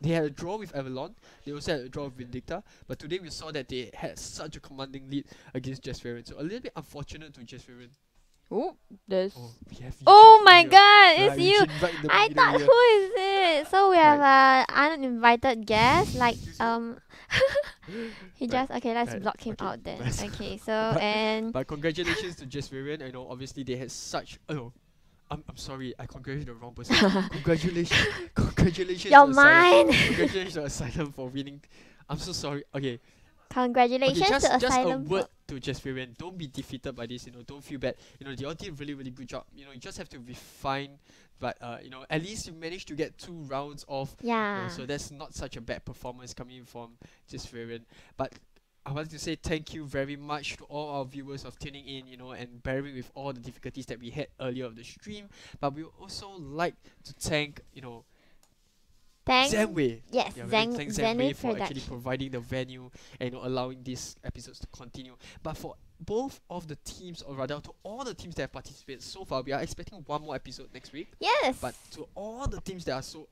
they had a draw with Avalon. They also had a draw with Vindicta. But today we saw that they had such a commanding lead against Javsrien. So a little bit unfortunate to Javsrien. Oh, there's. Oh my God! It's you. Right I thought, who is it? So we have an uninvited guest. Like he just let's block him out then. Okay, so but congratulations to Javsrien. I know obviously they had such. I'm sorry, I congratulated the wrong person. Congratulations. You're mine. Congratulations to Axylum for winning. I'm so sorry. Okay. Congratulations to Axylum. Just a word to Javsrien, don't be defeated by this. You know, don't feel bad. You know, they all did a really, really good job. You know, you just have to refine. But you know, at least you managed to get 2 rounds off. You know, Yeah. so that's not such a bad performance coming from Javsrien. But I wanted to say thank you very much to all our viewers of tuning in, you know, and bearing with all the difficulties that we had earlier of the stream. But we would also like to thank, you know, Thank Zenway. yes, Yeah, we like to thank Zenway for actually Production. providing the venue and, you know, allowing these episodes to continue. But for both of the teams, or rather to all the teams that have participated so far, we are expecting 1 more episode next week. Yes. But to all the teams that are so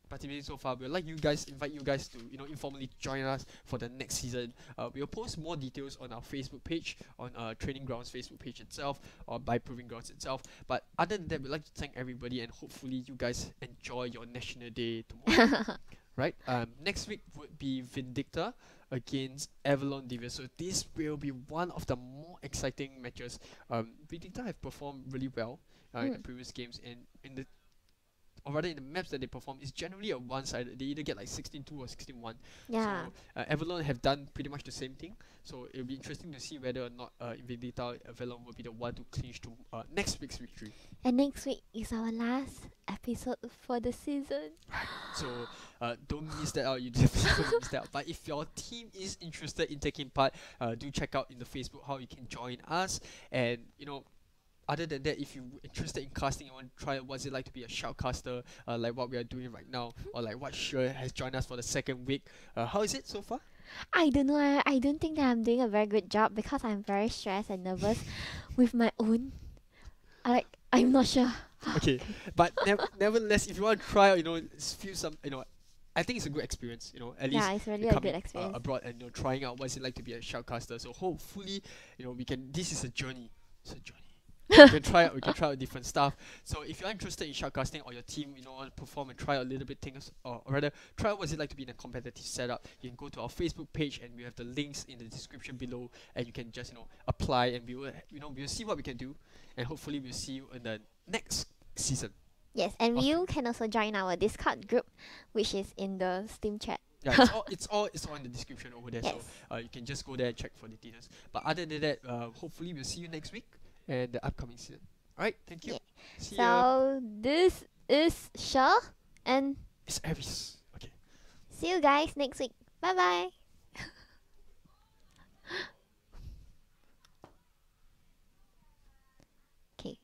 participating so far, we'd like you guys, invite you guys to, you know, informally join us for the next season. We'll post more details on our Facebook page, on Training Grounds Facebook page itself, or by Proving Grounds itself. But other than that, we'd like to thank everybody, and hopefully you guys enjoy your National Day tomorrow. Right? Next week would be Vindicta against Avalon Devious. So this will be one of the more exciting matches. Vindicta have performed really well in the previous games, and in the, or rather in the maps that they perform, is generally a one-sided. They either get like 16-2 or 16-1. Yeah. So Avalon have done pretty much the same thing. So it'll be interesting to see whether or not in Vindicta, Avalon will be the one to clinch to next week's victory. And next week is our last episode for the season. So don't miss that out. You definitely don't miss that out. But if your team is interested in taking part, do check out in the Facebook how you can join us. And you know, other than that, if you're interested in casting, you want to try what's it like to be a shoutcaster, like what we are doing right now, or like what Sure has joined us for the 2nd week. How is it so far? I don't know. I don't think that I'm doing a very good job because I'm very stressed and nervous with my own. I'm not sure. Okay, but nevertheless, if you want to try out, you know, feel some, you know, I think it's a good experience, you know, at least Yeah, it's really a coming good experience. abroad and, you know, trying out what's it like to be a shoutcaster. So hopefully, you know, we can. This is a journey. It's a journey. We can try out different stuff. So if you're interested in shoutcasting, or your team, you know, want to perform and try out a little bit things, or rather try out what's it like to be in a competitive setup, you can go to our Facebook page, and we have the links in the description below, and you can just, you know, apply, and we will, you know, we'll see what we can do, and hopefully we'll see you in the next season. Yes, and Okay. you can also join our Discord group, which is in the Steam chat. Yeah, it's all in the description over there. Yes. So you can just go there and check for the details. But other than that, hopefully we'll see you next week and the upcoming season. Alright, thank you. Yeah. See ya. So this is Shah, and It's Aries. Okay. see you guys next week. Bye bye. Okay.